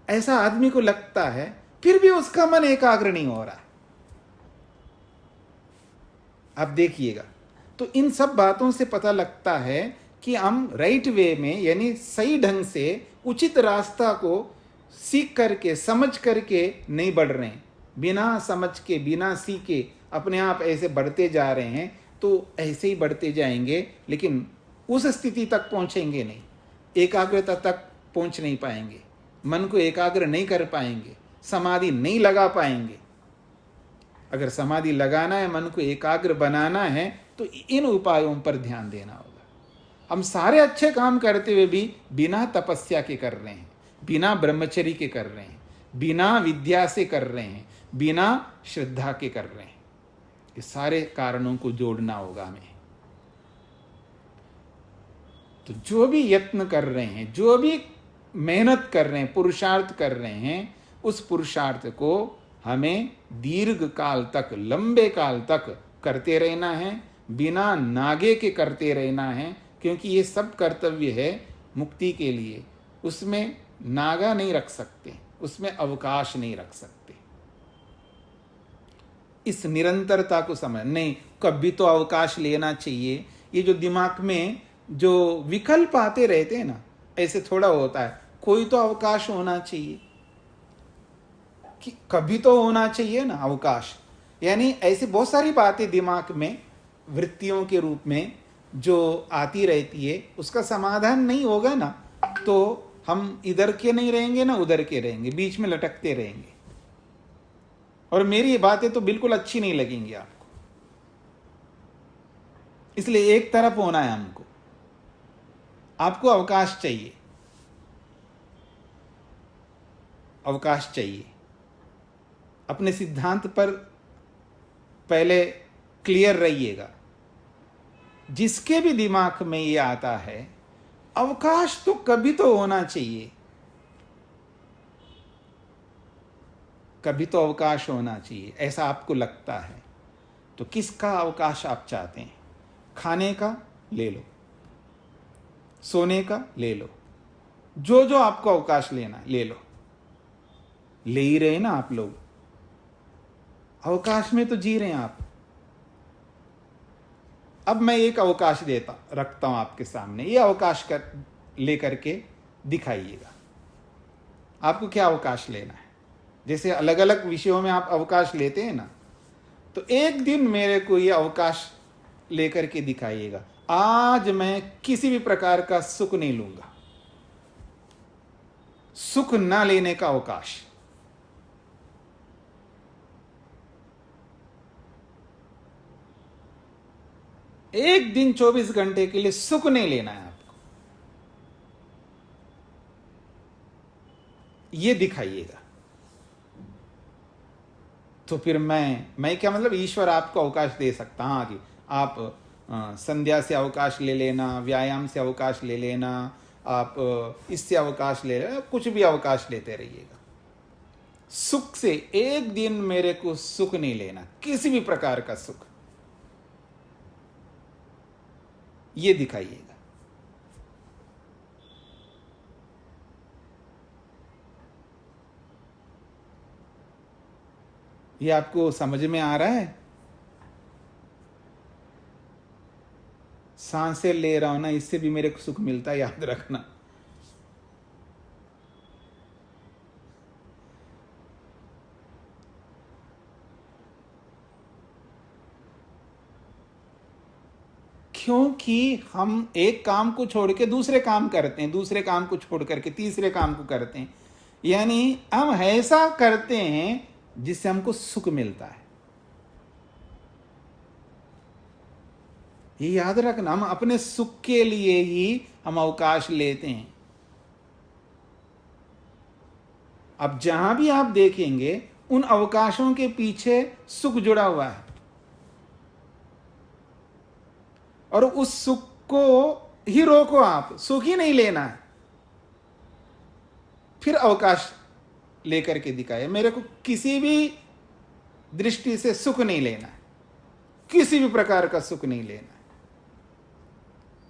ऐसा आदमी को लगता है, फिर भी उसका मन एकाग्र नहीं हो रहा। आप देखिएगा, तो इन सब बातों से पता लगता है कि हम राइट वे में, यानी सही ढंग से उचित रास्ता को सीख करके समझ करके नहीं बढ़ रहे हैं। बिना समझ के बिना सीखे अपने आप ऐसे बढ़ते जा रहे हैं, तो ऐसे ही बढ़ते जाएंगे, लेकिन उस स्थिति तक पहुंचेंगे नहीं, एकाग्रता तक पहुंच नहीं पाएंगे, मन को एकाग्र नहीं कर पाएंगे, समाधि नहीं लगा पाएंगे। अगर समाधि लगाना है, मन को एकाग्र बनाना है, तो इन उपायों पर ध्यान देना होगा। हम सारे अच्छे काम करते हुए भी बिना तपस्या के कर रहे हैं, बिना ब्रह्मचर्य के कर रहे हैं, बिना विद्या से कर रहे हैं, बिना श्रद्धा के कर रहे हैं। ये सारे कारणों को जोड़ना होगा हमें। तो जो भी यत्न कर रहे हैं, जो भी मेहनत कर रहे हैं, पुरुषार्थ कर रहे हैं, उस पुरुषार्थ को हमें दीर्घ काल तक, लंबे काल तक करते रहना है, बिना नागे के करते रहना है, क्योंकि ये सब कर्तव्य है मुक्ति के लिए। उसमें नागा नहीं रख सकते, उसमें अवकाश नहीं रख सकते। इस निरंतरता को समझ, नहीं कभी तो अवकाश लेना चाहिए। ये जो दिमाग में जो विकल्प आते रहते हैं ना, ऐसे थोड़ा होता है, कोई तो अवकाश होना चाहिए, कि कभी तो होना चाहिए ना अवकाश। यानी ऐसी बहुत सारी बातें दिमाग में वृत्तियों के रूप में जो आती रहती है, उसका समाधान नहीं होगा ना, तो हम इधर के नहीं रहेंगे ना उधर के रहेंगे, बीच में लटकते रहेंगे, और मेरी ये बातें तो बिल्कुल अच्छी नहीं लगेंगी आपको। इसलिए एक तरफ होना है हमको, आपको अवकाश चाहिए, अवकाश चाहिए। अपने सिद्धांत पर पहले क्लियर रहिएगा। जिसके भी दिमाग में ये आता है अवकाश तो कभी तो होना चाहिए, कभी तो अवकाश होना चाहिए, ऐसा आपको लगता है, तो किसका अवकाश आप चाहते हैं? खाने का ले लो, सोने का ले लो, जो जो आपको अवकाश लेना ले लो। ले ही रहे ना आप लोग, अवकाश में तो जी रहे हैं आप। अब मैं एक अवकाश रखता हूं आपके सामने, ये अवकाश लेकर के दिखाइएगा आपको क्या अवकाश लेना है। जैसे अलग अलग विषयों में आप अवकाश लेते हैं ना, तो एक दिन मेरे को ये अवकाश लेकर के दिखाइएगा, आज मैं किसी भी प्रकार का सुख नहीं लूंगा, सुख ना लेने का अवकाश। एक दिन 24 घंटे के लिए सुख नहीं लेना है आपको, ये दिखाइएगा। तो फिर मैं क्या मतलब, ईश्वर आपको अवकाश दे सकता। हाँ कि आप संध्या से अवकाश ले लेना, व्यायाम से अवकाश ले लेना, आप इससे अवकाश ले लेना, कुछ भी अवकाश लेते रहिएगा। सुख से एक दिन मेरे को सुख नहीं लेना, किसी भी प्रकार का सुख, ये दिखाइएगा। ये आपको समझ में आ रहा है? सांसें ले रहा हूं ना, इससे भी मेरे को सुख मिलता है, याद रखना। क्योंकि हम एक काम को छोड़ के दूसरे काम करते हैं, दूसरे काम को छोड़ करके तीसरे काम को करते हैं, यानी हम ऐसा करते हैं जिससे हमको सुख मिलता है। ये याद रखना, हम अपने सुख के लिए ही हम अवकाश लेते हैं, अब जहां भी आप देखेंगे उन अवकाशों के पीछे सुख जुड़ा हुआ है, और उस सुख को ही रोको, आप सुख ही नहीं लेना है, फिर अवकाश लेकर के दिखाए मेरे को किसी भी दृष्टि से सुख नहीं लेना है, किसी भी प्रकार का सुख नहीं लेना है,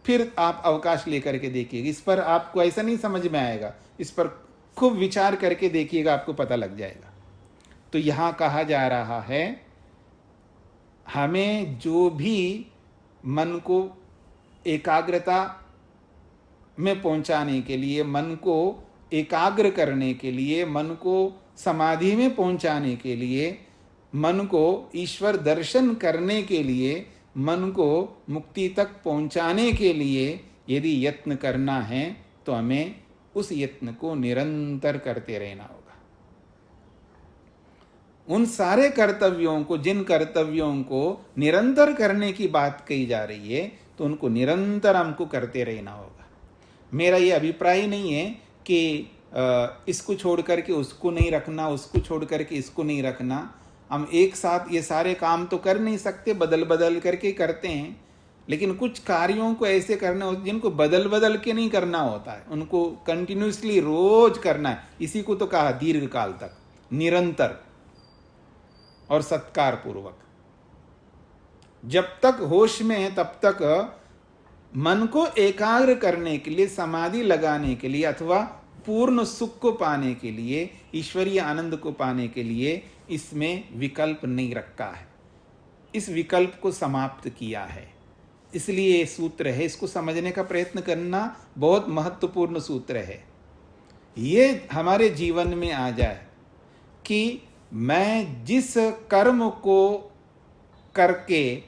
फिर आप अवकाश लेकर के देखिएगा। इस पर आपको ऐसा नहीं समझ में आएगा, इस पर खूब विचार करके देखिएगा, आपको पता लग जाएगा। तो यहां कहा जा रहा है हमें जो भी मन को एकाग्रता में पहुंचाने के लिए, मन को एकाग्र करने के लिए, मन को समाधि में पहुंचाने के लिए, मन को ईश्वर दर्शन करने के लिए, मन को मुक्ति तक पहुंचाने के लिए यदि यत्न करना है तो हमें उस यत्न को निरंतर करते रहना होगा। उन सारे कर्तव्यों को, जिन कर्तव्यों को निरंतर करने की बात कही जा रही है, तो उनको निरंतर हमको करते रहना होगा। मेरा ये अभिप्राय नहीं है कि इसको छोड़ करके उसको नहीं रखना, उसको छोड़ करके इसको नहीं रखना। हम एक साथ ये सारे काम तो कर नहीं सकते, बदल बदल करके करते हैं, लेकिन कुछ कार्यों को ऐसे करना होता है जिनको बदल बदल के नहीं करना होता है, उनको कंटिन्यूसली रोज करना है। इसी को तो कहा दीर्घ काल तक, निरंतर और सत्कार पूर्वक। जब तक होश में है तब तक मन को एकाग्र करने के लिए, समाधि लगाने के लिए, अथवा पूर्ण सुख को पाने के लिए, ईश्वरीय आनंद को पाने के लिए इसमें विकल्प नहीं रखा है, इस विकल्प को समाप्त किया है। इसलिए ये सूत्र है, इसको समझने का प्रयत्न करना बहुत महत्वपूर्ण सूत्र है। ये हमारे जीवन में आ जाए कि मैं जिस कर्म को करके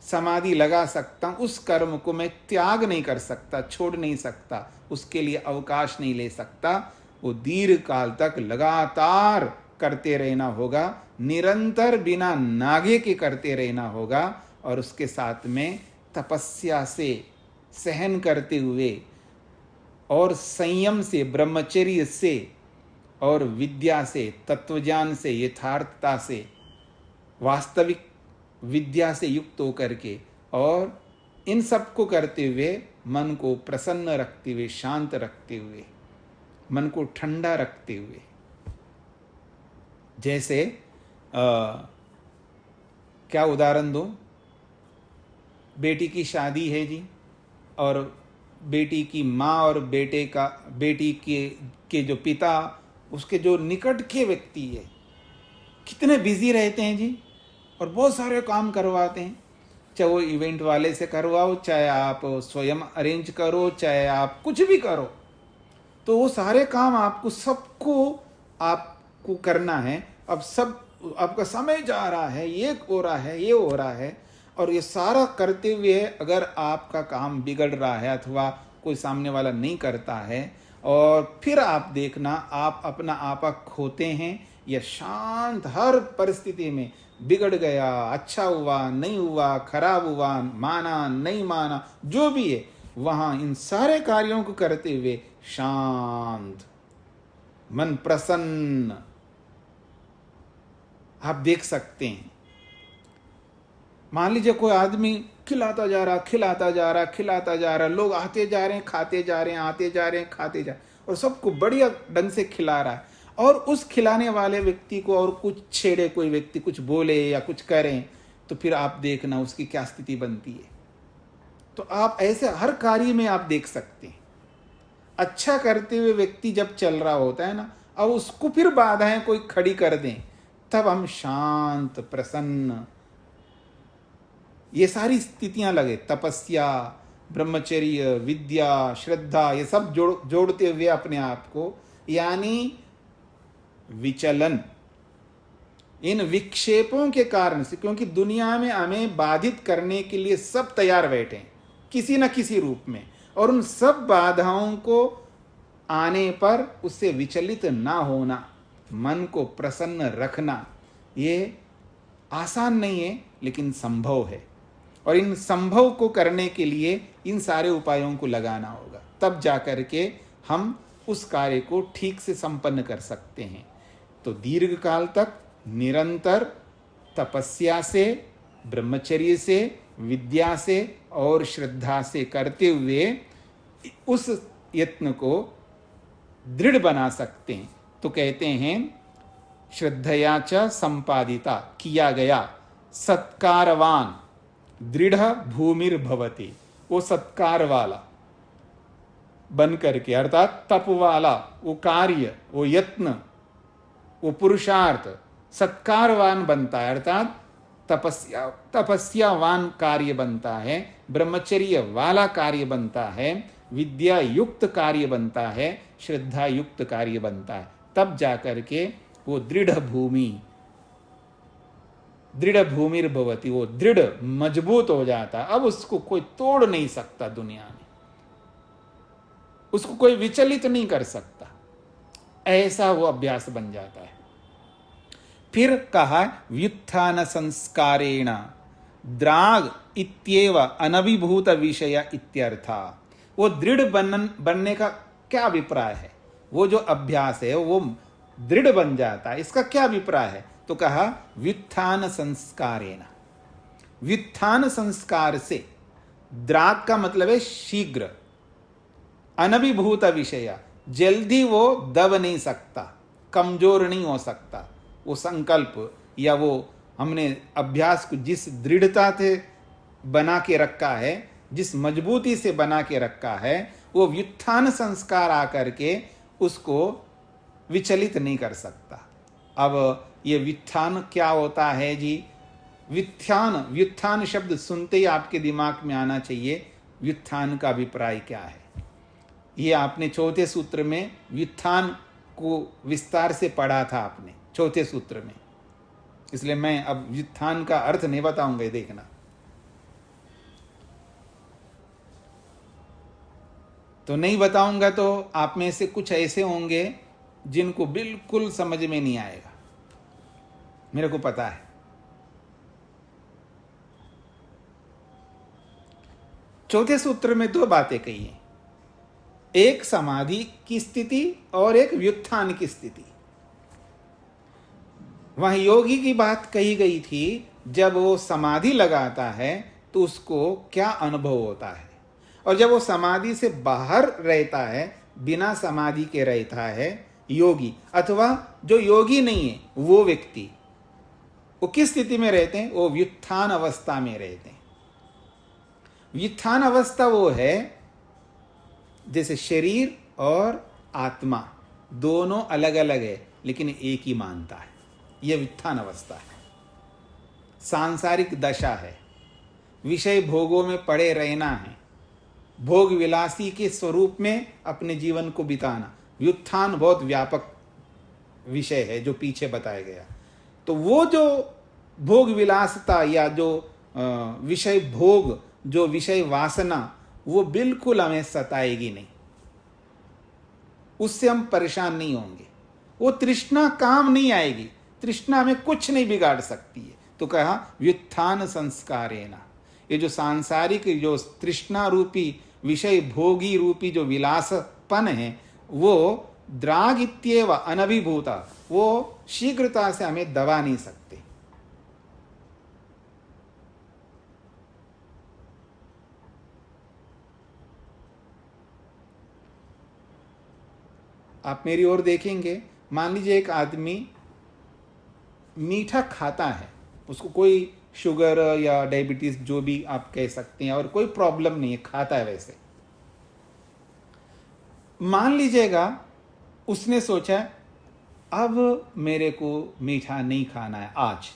समाधि लगा सकता हूं, उस कर्म को मैं त्याग नहीं कर सकता, छोड़ नहीं सकता, उसके लिए अवकाश नहीं ले सकता। वो दीर्घ काल तक लगातार करते रहना होगा, निरंतर बिना नागे के करते रहना होगा, और उसके साथ में तपस्या से, सहन करते हुए, और संयम से, ब्रह्मचर्य से, और विद्या से, तत्वज्ञान से, यथार्थता से, वास्तविक विद्या से युक्त होकर के, और इन सब को करते हुए मन को प्रसन्न रखते हुए, शांत रखते हुए, मन को ठंडा रखते हुए। जैसे क्या उदाहरण दूं, बेटी की शादी है जी, और बेटी की माँ और बेटी के जो पिता, उसके जो निकट के व्यक्ति है, कितने बिजी रहते हैं जी, और बहुत सारे काम करवाते हैं। चाहे वो इवेंट वाले से करवाओ, चाहे आप स्वयं अरेंज करो, चाहे आप कुछ भी करो, तो वो सारे काम आपको करना है। अब सब आपका समय जा रहा है, ये हो रहा है, ये हो रहा है, और ये सारा करते हुए अगर आपका काम बिगड़ रहा है अथवा कोई सामने वाला नहीं करता है, और फिर आप देखना आप अपना आपा खोते हैं, या शांत हर परिस्थिति में, बिगड़ गया, अच्छा हुआ, नहीं हुआ, खराब हुआ, माना, नहीं माना, जो भी है, वहां इन सारे कार्यों को करते हुए शांत, मन प्रसन्न आप देख सकते हैं। मान लीजिए कोई आदमी खिलाता जा रहा, लोग आते जा रहे हैं, खाते जा रहे हैं, आते जा रहे हैं, खाते जा रहे हैं, और सबको बढ़िया ढंग से खिला रहा है, और उस खिलाने वाले व्यक्ति को और कुछ छेड़े, कोई व्यक्ति कुछ बोले या कुछ करें, तो फिर आप देखना उसकी क्या स्थिति बनती है। तो आप ऐसे हर कार्य में आप देख सकते हैं। अच्छा करते हुए व्यक्ति जब चल रहा होता है ना, अब उसको फिर बाधाएं कोई खड़ी कर दें, तब हम शांत, प्रसन्न, ये सारी स्थितियां लगे, तपस्या, ब्रह्मचर्य, विद्या, श्रद्धा, ये सब जोड़ते हुए अपने आप को, यानी विचलन, इन विक्षेपों के कारण से, क्योंकि दुनिया में हमें बाधित करने के लिए सब तैयार बैठे हैं किसी न किसी रूप में, और उन सब बाधाओं को आने पर उससे विचलित ना होना, मन को प्रसन्न रखना, ये आसान नहीं है लेकिन संभव है। और इन संभव को करने के लिए इन सारे उपायों को लगाना होगा, तब जाकर के हम उस कार्य को ठीक से संपन्न कर सकते हैं। तो दीर्घ काल तक निरंतर तपस्या से, ब्रह्मचर्य से, विद्या से और श्रद्धा से करते हुए उस यत्न को दृढ़ बना सकते हैं। तो कहते हैं श्रद्धया च संपादिता, किया गया, सत्कारवान दृढ़ भूमिर्भवति, वो सत्कार वाला बन करके, अर्थात तप वाला वो कार्य, वो यत्न, वो पुरुषार्थ सत्कारवान बनता है, अर्थात तपस्यावान कार्य बनता है, ब्रह्मचर्य वाला कार्य बनता है, विद्या युक्त कार्य बनता है, श्रद्धा युक्त कार्य बनता है। तब जाकर के वो दृढ़ भूमिर्भवति, वो दृढ़ मजबूत हो जाता। अब उसको कोई तोड़ नहीं सकता, दुनिया में उसको कोई विचलित नहीं कर सकता, ऐसा वो अभ्यास बन जाता है। फिर कहा व्युत्थान संस्कारेण द्राग इत्येव अनभिभूत विषय इत्यर्था। वो दृढ़ बनने का क्या अभिप्राय है? वो जो अभ्यास है वो दृढ़ बन जाता है, इसका क्या अभिप्राय है? तो कहा व्युत्थान संस्कारेण, व्युत्थान संस्कार से। द्राग का मतलब है शीघ्र, अनभिभूत विषय, जल्दी वो दब नहीं सकता, कमजोर नहीं हो सकता। वो संकल्प या वो हमने अभ्यास को जिस दृढ़ता से बना के रखा है, जिस मजबूती से बना के रखा है, वो व्युत्थान संस्कार आकर के उसको विचलित नहीं कर सकता। अब ये व्युत्थान क्या होता है जी? व्युत्थान शब्द सुनते ही आपके दिमाग में आना चाहिए व्युत्थान का अभिप्राय क्या है। ये आपने चौथे सूत्र में व्युत्थान को विस्तार से पढ़ा था आपने चौथे सूत्र में, इसलिए मैं अब व्युत्थान का अर्थ नहीं बताऊंगा, ये देखना। तो नहीं बताऊंगा तो आप में से कुछ ऐसे होंगे जिनको बिल्कुल समझ में नहीं आएगा, मेरे को पता है। चौथे सूत्र में दो बातें कही हैं, एक समाधि की स्थिति और एक व्युत्थान की स्थिति। वहां योगी की बात कही गई थी, जब वो समाधि लगाता है तो उसको क्या अनुभव होता है, और जब वो समाधि से बाहर रहता है, बिना समाधि के रहता है योगी, अथवा जो योगी नहीं है वो व्यक्ति, वो किस स्थिति में रहते हैं? वो व्युत्थान अवस्था में रहते हैं। व्युत्थान अवस्था वो है जैसे शरीर और आत्मा दोनों अलग अलग है लेकिन एक ही मानता है, यह व्युत्थान अवस्था है। सांसारिक दशा है, विषय भोगों में पड़े रहना है, भोग विलासी के स्वरूप में अपने जीवन को बिताना। व्युत्थान बहुत व्यापक विषय है जो पीछे बताया गया। तो वो जो भोग विलासता या जो विषय भोग, जो विषय वासना, वो बिल्कुल हमें सताएगी नहीं, उससे हम परेशान नहीं होंगे। वो तृष्णा काम नहीं आएगी, तृष्णा हमें कुछ नहीं बिगाड़ सकती है। तो कहा व्युत्थान संस्कारेण, ये जो सांसारिक जो तृष्णा रूपी विषय भोगी रूपी जो विलासपन है, वो द्राग इत्येव अनभिभूता, वो शीघ्रता से हमें दबा नहीं सकते। आप मेरी ओर देखेंगे, मान लीजिए एक आदमी मीठा खाता है, उसको कोई शुगर या डायबिटीज जो भी आप कह सकते हैं, और कोई प्रॉब्लम नहीं है, खाता है वैसे। मान लीजिएगा उसने सोचा अब मेरे को मीठा नहीं खाना है आज,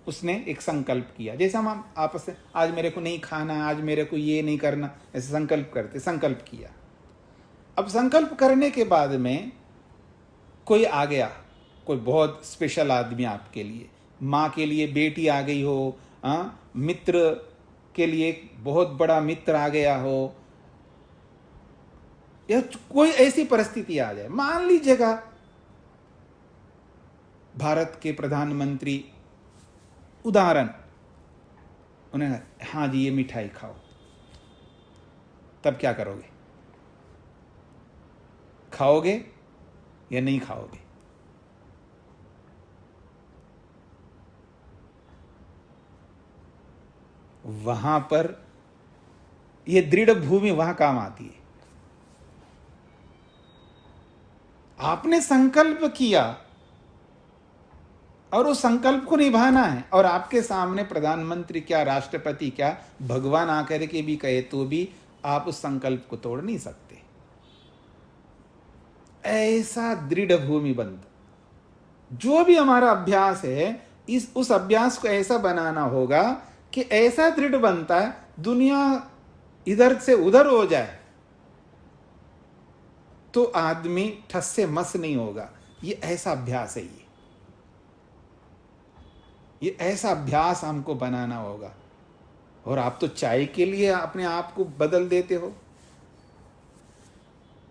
उसने एक संकल्प किया। जैसे हम आपस में आज मेरे को नहीं खाना, आज मेरे को ये नहीं करना, ऐसे संकल्प करते, संकल्प किया। अब संकल्प करने के बाद में कोई आ गया, कोई बहुत स्पेशल आदमी आपके लिए, माँ के लिए बेटी आ गई हो, मित्र के लिए बहुत बड़ा मित्र आ गया हो, या कोई ऐसी परिस्थिति आ जाए। मान लीजिएगा भारत के प्रधानमंत्री, उदाहरण, उन्हें हाँ जी ये मिठाई खाओ, तब क्या करोगे? खाओगे या नहीं खाओगे? वहां पर ये दृढ़ भूमि वहां काम आती है। आपने संकल्प किया और उस संकल्प को निभाना है, और आपके सामने प्रधानमंत्री क्या, राष्ट्रपति क्या, भगवान आकर के भी कहे तो भी आप उस संकल्प को तोड़ नहीं सकते। ऐसा दृढ़ भूमि बंध जो भी हमारा अभ्यास है, उस अभ्यास को ऐसा बनाना होगा कि ऐसा दृढ़ बनता है दुनिया इधर से उधर हो जाए तो आदमी ठस से मस नहीं होगा। ये ऐसा अभ्यास है, ये ऐसा अभ्यास हमको बनाना होगा। और आप तो चाय के लिए अपने आप को बदल देते हो,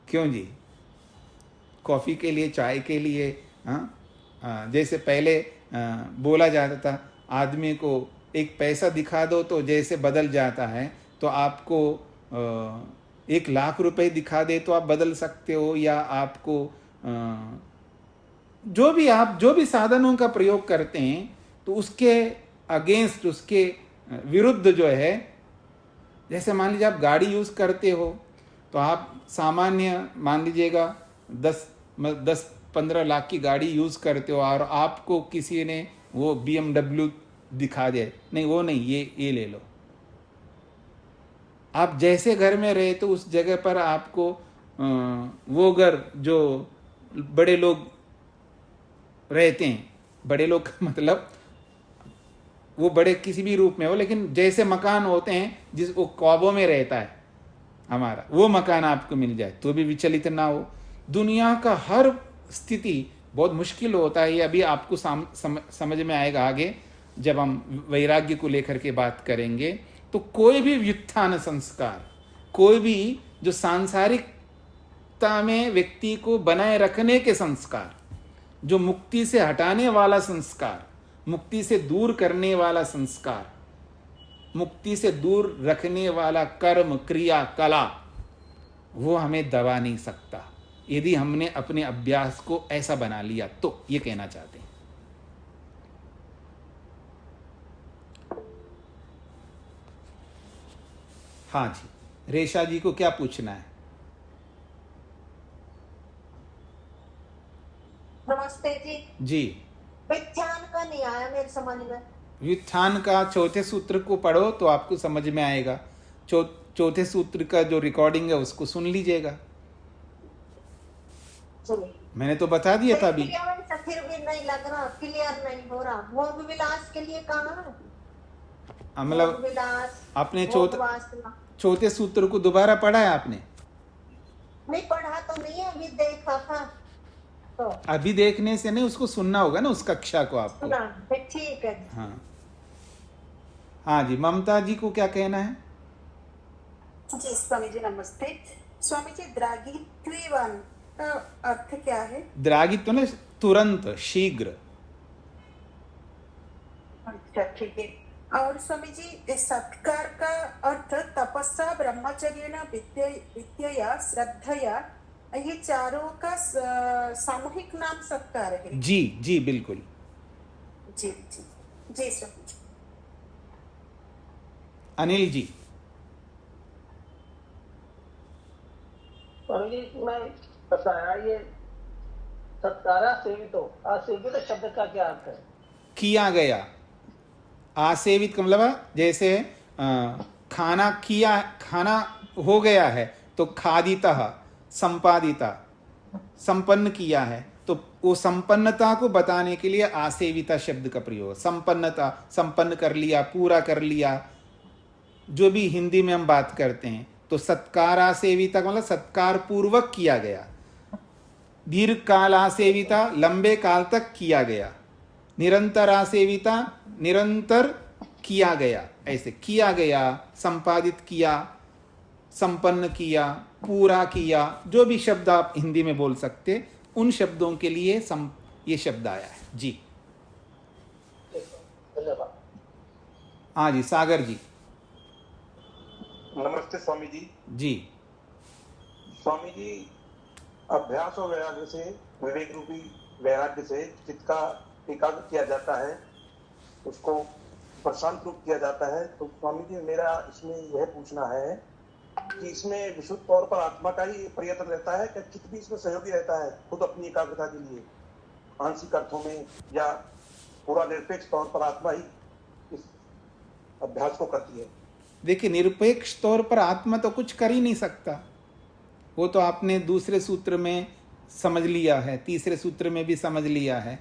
क्यों जी? कॉफी के लिए, चाय के लिए, जैसे पहले बोला जाता था आदमी को एक पैसा दिखा दो तो जैसे बदल जाता है, तो आपको 1,00,000 रुपए दिखा दे तो आप बदल सकते हो, या आपको जो भी साधनों का प्रयोग करते हैं तो उसके अगेंस्ट, उसके विरुद्ध जो है, जैसे मान लीजिए आप गाड़ी यूज करते हो तो आप सामान्य मान लीजिएगा 10-15 लाख की गाड़ी यूज करते हो और आपको किसी ने वो BMW दिखा दे, नहीं वो नहीं, ये ले लो। आप जैसे घर में रहे तो उस जगह पर आपको वो घर जो बड़े लोग रहते हैं, बड़े लोग मतलब वो बड़े किसी भी रूप में हो, लेकिन जैसे मकान होते हैं जिस वो ख्वाबों में रहता है हमारा, वो मकान आपको मिल जाए तो भी विचलित ना हो। दुनिया का हर स्थिति बहुत मुश्किल होता है। ये अभी आपको समझ में आएगा आगे जब हम वैराग्य को लेकर के बात करेंगे। तो कोई भी व्युत्थान संस्कार, कोई भी जो सांसारिकता में व्यक्ति को बनाए रखने के संस्कार, जो मुक्ति से हटाने वाला संस्कार, मुक्ति से दूर करने वाला संस्कार, मुक्ति से दूर रखने वाला कर्म, क्रिया, कला, वो हमें दबा नहीं सकता यदि हमने अपने अभ्यास को ऐसा बना लिया। तो ये कहना चाहते हैं। हाँ जी, रेशा जी को क्या पूछना है? नमस्ते जी। जी, व्युत्थान का न्याय मेरे समझ में। व्युत्थान का चौथे सूत्र को पढ़ो तो आपको समझ में आएगा। चौथे सूत्र का जो रिकॉर्डिंग है उसको सुन लीजिएगा। मैंने तो बता दिया था अभी। फिर भी नहीं लग रहा, क्लियर नहीं हो रहा। भोग विलास के लिए कहाँ? मतलब आपने चौथे सूत्र को दोबारा पढ़ा है आपने? नहीं पढ़ा तो नहीं है, अभी देखा था तो। अभी देखने से नहीं, उसको सुनना होगा ना उस कक्षा को आपको। ठीक है। हाँ हाँ जी, ममता जी को क्या कहना है? जी स्वामी जी नमस्ते। स्वामी जी, द्रागित्वीवान का अर्थ क्या है? द्रागित्व ने तुरंत, शीघ्र। अच्छा ठीक है। और स्वामी जी, सत्कार का अर्थ तपस्या, ब्रह्मचर्य, विद्या, श्रद्धया, ये चारों का सामूहिक नाम सत्कार है। जी जी बिल्कुल। जी जी जी स्वामी जी। अनिल जी। स्वामी जी, मैं बताया ये सत्कारा सेवितो, असेवित शब्द का क्या अर्थ है? किया गया। आसेवित का मतलब जैसे खाना किया, खाना हो गया है तो खादितः, संपादिता, संपन्न किया है, तो वो संपन्नता को बताने के लिए आसेविता शब्द का प्रयोग। संपन्नता, संपन्न कर लिया, पूरा कर लिया, जो भी हिंदी में हम बात करते हैं। तो सत्कारा सेविता का मतलब सत्कार पूर्वक किया गया। दीर्घ काल आसेविता, लंबे काल तक किया गया। निरंतर आसेविता, निरंतर किया गया, ऐसे किया गया, संपादित किया, संपन्न किया, पूरा किया, जो भी शब्द आप हिंदी में बोल सकते, उन शब्दों के लिए ये शब्द आया है। जी धन्यवाद। हाँ जी, सागर जी। नमस्ते स्वामी जी। जी स्वामी जी, अभ्यास और वैराग्य से, विवेक रूपी वैराग्य से चित्त का एकाग्र किया जाता है, उसको प्रशांत रूप किया जाता है। तो स्वामी जी मेरा इसमें यह पूछना है कि इसमें विशुद्ध तौर पर आत्मा का ही प्रयत्न रहता है, क्या चित्त भी इसमें सहयोगी रहता है खुद अपनी एकाग्रता के लिए, आंशिक अर्थों में, या पूरा निरपेक्ष तौर पर आत्मा ही इस अभ्यास को करती है? देखिए, निरपेक्ष तौर पर आत्मा तो कुछ कर ही नहीं सकता। वो तो आपने दूसरे सूत्र में समझ लिया है, तीसरे सूत्र में भी समझ लिया है,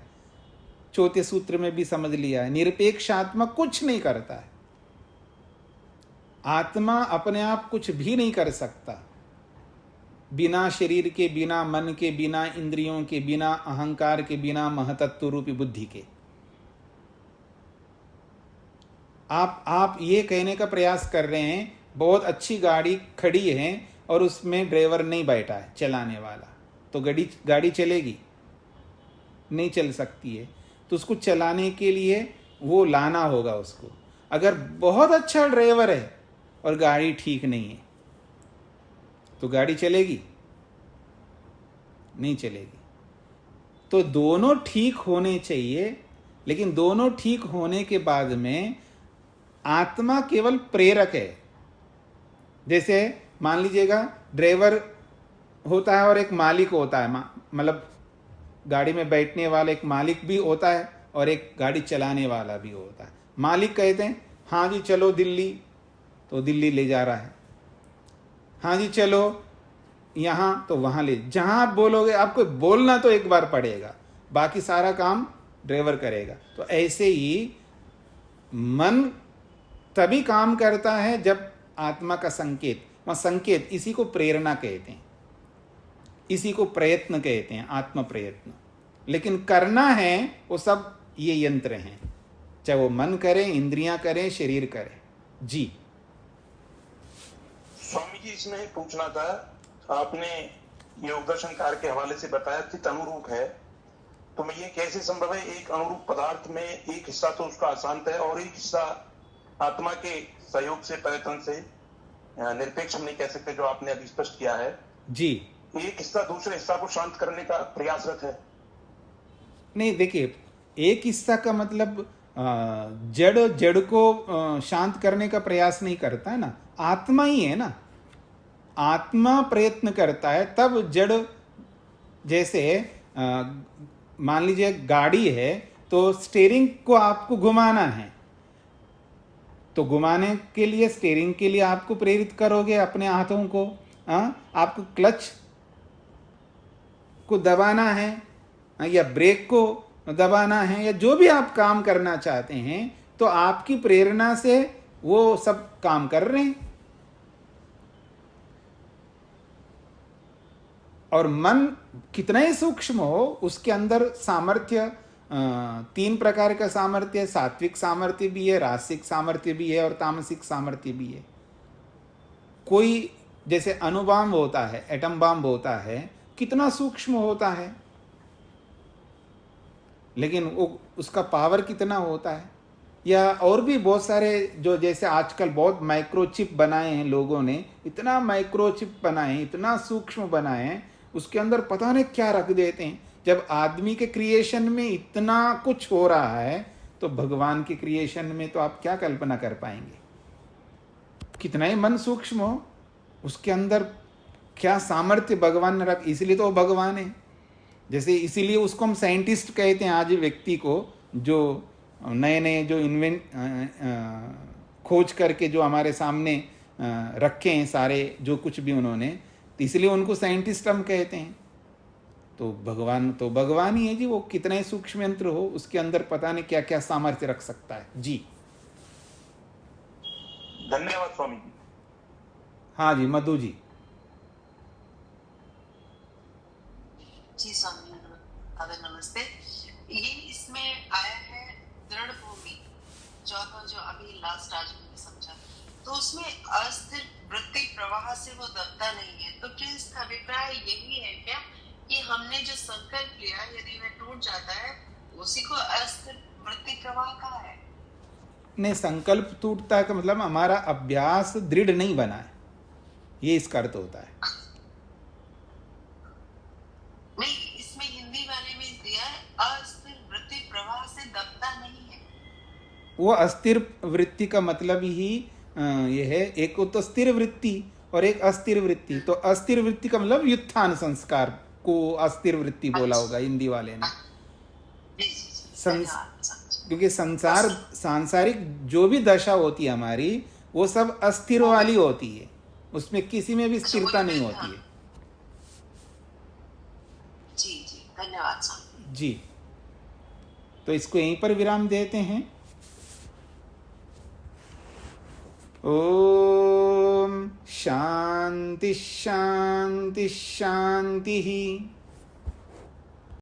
चौथे सूत्र में भी समझ लिया है। निरपेक्ष आत्मा कुछ नहीं करता है। आत्मा अपने आप कुछ भी नहीं कर सकता, बिना शरीर के, बिना मन के, बिना इंद्रियों के, बिना अहंकार के, बिना महतत्व रूपी बुद्धि के। आप ये कहने का प्रयास कर रहे हैं बहुत अच्छी गाड़ी खड़ी है और उसमें ड्राइवर नहीं बैठा है, चलाने वाला, तो गाड़ी चलेगी? नहीं चल सकती है। तो उसको चलाने के लिए वो लाना होगा उसको। अगर बहुत अच्छा ड्राइवर है और गाड़ी ठीक नहीं है तो गाड़ी चलेगी? नहीं चलेगी। तो दोनों ठीक होने चाहिए, लेकिन दोनों ठीक होने के बाद में आत्मा केवल प्रेरक है। जैसे मान लीजिएगा ड्राइवर होता है और एक मालिक होता है, मतलब गाड़ी में बैठने वाला एक मालिक भी होता है और एक गाड़ी चलाने वाला भी होता है। मालिक कहते हैं हाँ जी चलो दिल्ली, तो दिल्ली ले जा रहा है। हाँ जी चलो यहाँ, तो वहाँ ले। जहाँ आप बोलोगे, आपको बोलना तो एक बार पड़ेगा, बाकी सारा काम ड्राइवर करेगा। तो ऐसे ही मन तभी काम करता है जब आत्मा का संकेत, वहाँ संकेत, इसी को प्रेरणा कहते हैं, इसी को प्रयत्न कहते हैं, आत्म प्रयत्न। लेकिन करना है वो सब ये यंत्र हैं, चाहे वो मन करे, इंद्रियां करें, शरीर करे। जी स्वामी जी इसमें पूछना था, आपने योग दर्शन कार्य के हवाले से बताया चित्त अनुरूप है, तो मैं ये कैसे संभव है एक अनुरूप पदार्थ में एक हिस्सा तो उसका अशांत है और एक हिस्सा आत्मा के सहयोग से, प्रयत्न से, निरपेक्ष हम नहीं कह सकते जो आपने अभी स्पष्ट किया है जी, एक हिस्सा दूसरे हिस्सा को शांत करने का प्रयासरत है? नहीं, देखिए, एक हिस्सा का मतलब जड़ को शांत करने का प्रयास नहीं करता है ना, आत्मा ही है ना। आत्मा प्रयत्न करता है तब जड़, जैसे मान लीजिए गाड़ी है तो स्टीयरिंग को आपको घुमाना है, तो घुमाने के लिए, स्टीयरिंग के लिए आपको प्रेरित करोगे अपने हाथों को। आपको क्लच को दबाना है या ब्रेक को दबाना है या जो भी आप काम करना चाहते हैं, तो आपकी प्रेरणा से वो सब काम कर रहे हैं। और मन कितना ही सूक्ष्म हो, उसके अंदर सामर्थ्य, 3 प्रकार का सामर्थ्य, सात्विक सामर्थ्य भी है, रासिक सामर्थ्य भी है और तामसिक सामर्थ्य भी है। कोई जैसे अणुबॉम्ब होता है, एटम बॉम्ब होता है, कितना सूक्ष्म होता है, लेकिन वो उसका पावर कितना होता है। या और भी बहुत सारे जो, जैसे आजकल बहुत माइक्रोचिप बनाए हैं लोगों ने, इतना माइक्रोचिप बनाए, इतना सूक्ष्म बनाए हैं, उसके अंदर पता नहीं क्या रख देते हैं। जब आदमी के क्रिएशन में इतना कुछ हो रहा है, तो भगवान के क्रिएशन में तो आप क्या कल्पना कर पाएंगे। कितना ही मन सूक्ष्म हो, उसके अंदर क्या सामर्थ्य भगवान ने रख, इसलिए तो वो भगवान है। जैसे इसीलिए उसको हम साइंटिस्ट कहते हैं। आज व्यक्ति को जो नए नए जो खोज करके जो हमारे सामने रखे हैं सारे, जो कुछ भी उन्होंने, तो इसलिए उनको साइंटिस्ट हम कहते हैं। तो भगवान ही है जी। वो कितना ही सूक्ष्म यंत्र हो, उसके अंदर पता नहीं क्या क्या सामर्थ्य रख सकता है। जी धन्यवाद स्वामी जी। हाँ जी, मधु जी। जी स्वामी नमस्ते। ये इसमें आया है दृढ़ भूमि, चौथा जो अभी लास्ट आज मैंने समझा, तो उसमें अस्थिर वृत्ति प्रवाह से वो दबता नहीं है। तो क्या इसका अभिप्राय यही है क्या कि हमने जो संकल्प लिया, यदि वह टूट जाता है, उसी को अस्थिर वृत्ति प्रवाह कहा है? नहीं, संकल्प टूटता है का मतलब हमारा अभ्यास दृढ़ नहीं बना है, ये इसका अर्थ होता है। वो अस्थिर वृत्ति का मतलब ही ये है, एक तो स्थिर वृत्ति और एक अस्थिर वृत्ति। तो अस्थिर वृत्ति का मतलब व्युत्थान संस्कार को अस्थिर वृत्ति बोला होगा हिंदी वाले ने। क्योंकि सांसारिक जो भी दशा होती है हमारी, वो सब अस्थिर वाली होती है, उसमें किसी में भी स्थिरता नहीं होती है। जी जी, धन्यवाद स्वामी जी। तो इसको यहीं पर विराम देते हैं। ओम शांति शांति शांति।